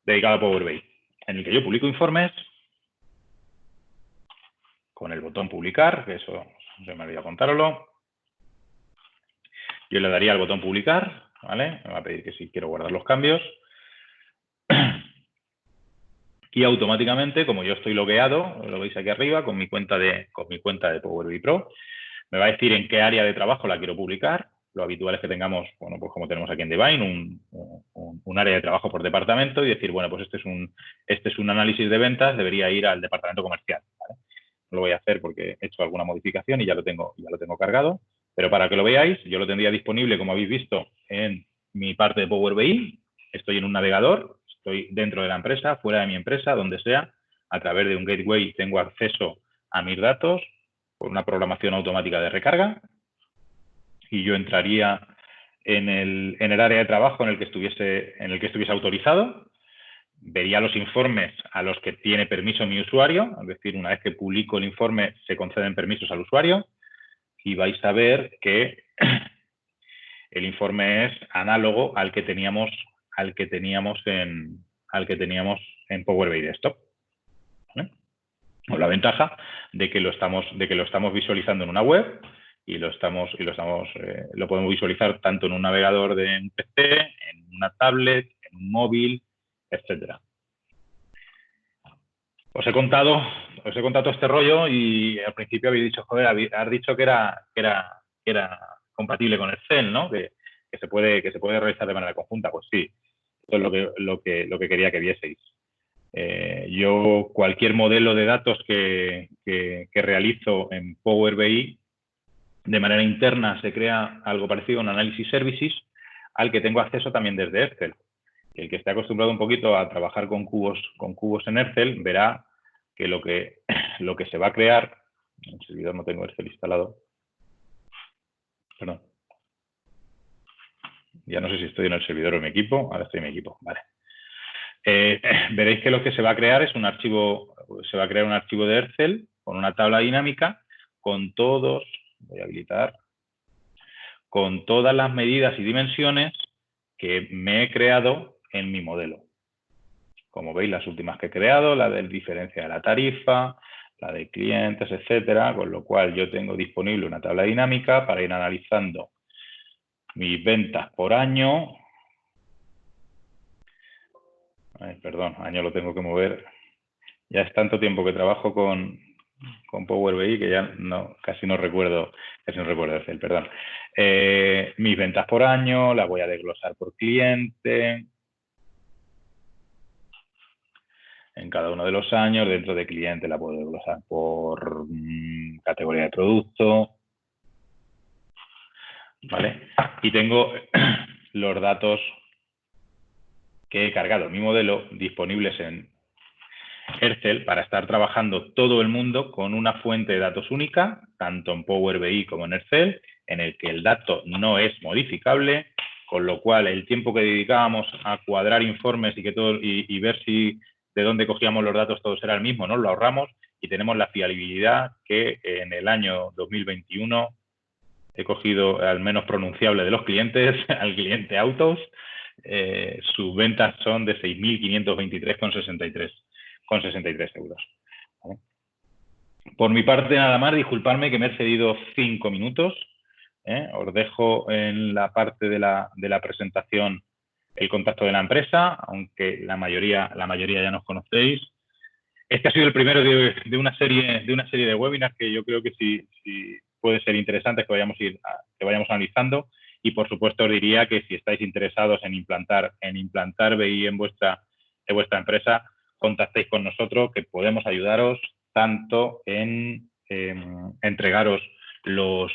dedicado a Power BI, en el que yo publico informes con el botón publicar, que eso se me olvidó contároslo. Yo le daría al botón publicar, ¿vale? Me va a pedir que si quiero guardar los cambios. Y automáticamente, como yo estoy logueado, lo veis aquí arriba, con mi cuenta de Power BI Pro, me va a decir en qué área de trabajo la quiero publicar. Lo habitual es que tengamos, bueno, pues como tenemos aquí en Devine, un área de trabajo por departamento y decir, bueno, pues este es un análisis de ventas, debería ir al departamento comercial, ¿vale? No lo voy a hacer porque he hecho alguna modificación y ya lo tengo cargado, pero para que lo veáis, yo lo tendría disponible, como habéis visto, en mi parte de Power BI. Estoy en un navegador, estoy dentro de la empresa, fuera de mi empresa, donde sea, a través de un gateway tengo acceso a mis datos por una programación automática de recarga, y yo entraría en el área de trabajo en el que estuviese autorizado, vería los informes a los que tiene permiso mi usuario, es decir, una vez que publico el informe se conceden permisos al usuario, y vais a ver que el informe es análogo al que teníamos en Power BI Desktop, ¿vale? o la ventaja de que lo estamos visualizando en una web y lo podemos visualizar tanto en un navegador de un PC, en una tablet, en un móvil, etcétera. Os he contado todo este rollo y al principio habéis dicho, joder, has dicho que era compatible con Excel, ¿no? Que se puede realizar de manera conjunta. Pues sí, eso es lo que quería que vieseis. Yo cualquier modelo de datos que realizo en Power BI, de manera interna se crea algo parecido a un análisis services al que tengo acceso también desde Excel. El que esté acostumbrado un poquito a trabajar con cubos en Excel verá que lo que se va a crear, en el servidor no tengo Excel instalado, perdón, ya no sé si estoy en el servidor o en mi equipo, ahora estoy en mi equipo, vale. Veréis que lo que se va a crear es un archivo, se va a crear un archivo de Excel con una tabla dinámica con todos, voy a habilitar, con todas las medidas y dimensiones que me he creado en mi modelo. Como veis, las últimas que he creado, la de diferencia de la tarifa, la de clientes, etcétera, con lo cual yo tengo disponible una tabla dinámica para ir analizando mis ventas por año. Perdón, año lo tengo que mover. Ya es tanto tiempo que trabajo con Power BI que ya casi no recuerdo Excel, perdón. Mis ventas por año, las voy a desglosar por cliente. En cada uno de los años, dentro de cliente la puedo desglosar por categoría de producto. ¿Vale? Y tengo los datos que he cargado en mi modelo disponibles en Excel para estar trabajando todo el mundo con una fuente de datos única, tanto en Power BI como en Excel, en el que el dato no es modificable, con lo cual el tiempo que dedicábamos a cuadrar informes y ver si de dónde cogíamos los datos todos era el mismo, ¿no? Lo ahorramos y tenemos la fiabilidad que en el año 2021 he cogido al menos pronunciable de los clientes, al cliente Autos. Sus ventas son de 6.523,63 euros. ¿Vale? Por mi parte, nada más, disculpadme que me he cedido 5 minutos. Os dejo en la parte de la presentación el contacto de la empresa, aunque la mayoría ya nos conocéis. Este ha sido el primero de una serie de webinars que yo creo que sí puede ser interesante que vayamos analizando, y por supuesto os diría que si estáis interesados en implantar BI en vuestra empresa, contactéis con nosotros, que podemos ayudaros tanto en entregaros los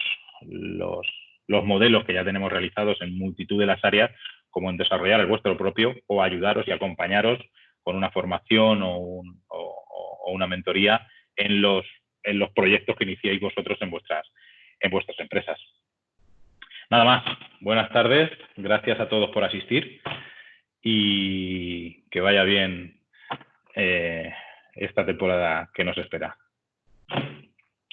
modelos que ya tenemos realizados en multitud de las áreas, como en desarrollar el vuestro propio, o ayudaros y acompañaros con una formación o una mentoría en los proyectos que iniciéis vosotros en vuestras empresas. Nada más. Buenas tardes. Gracias a todos por asistir y que vaya bien esta temporada que nos espera.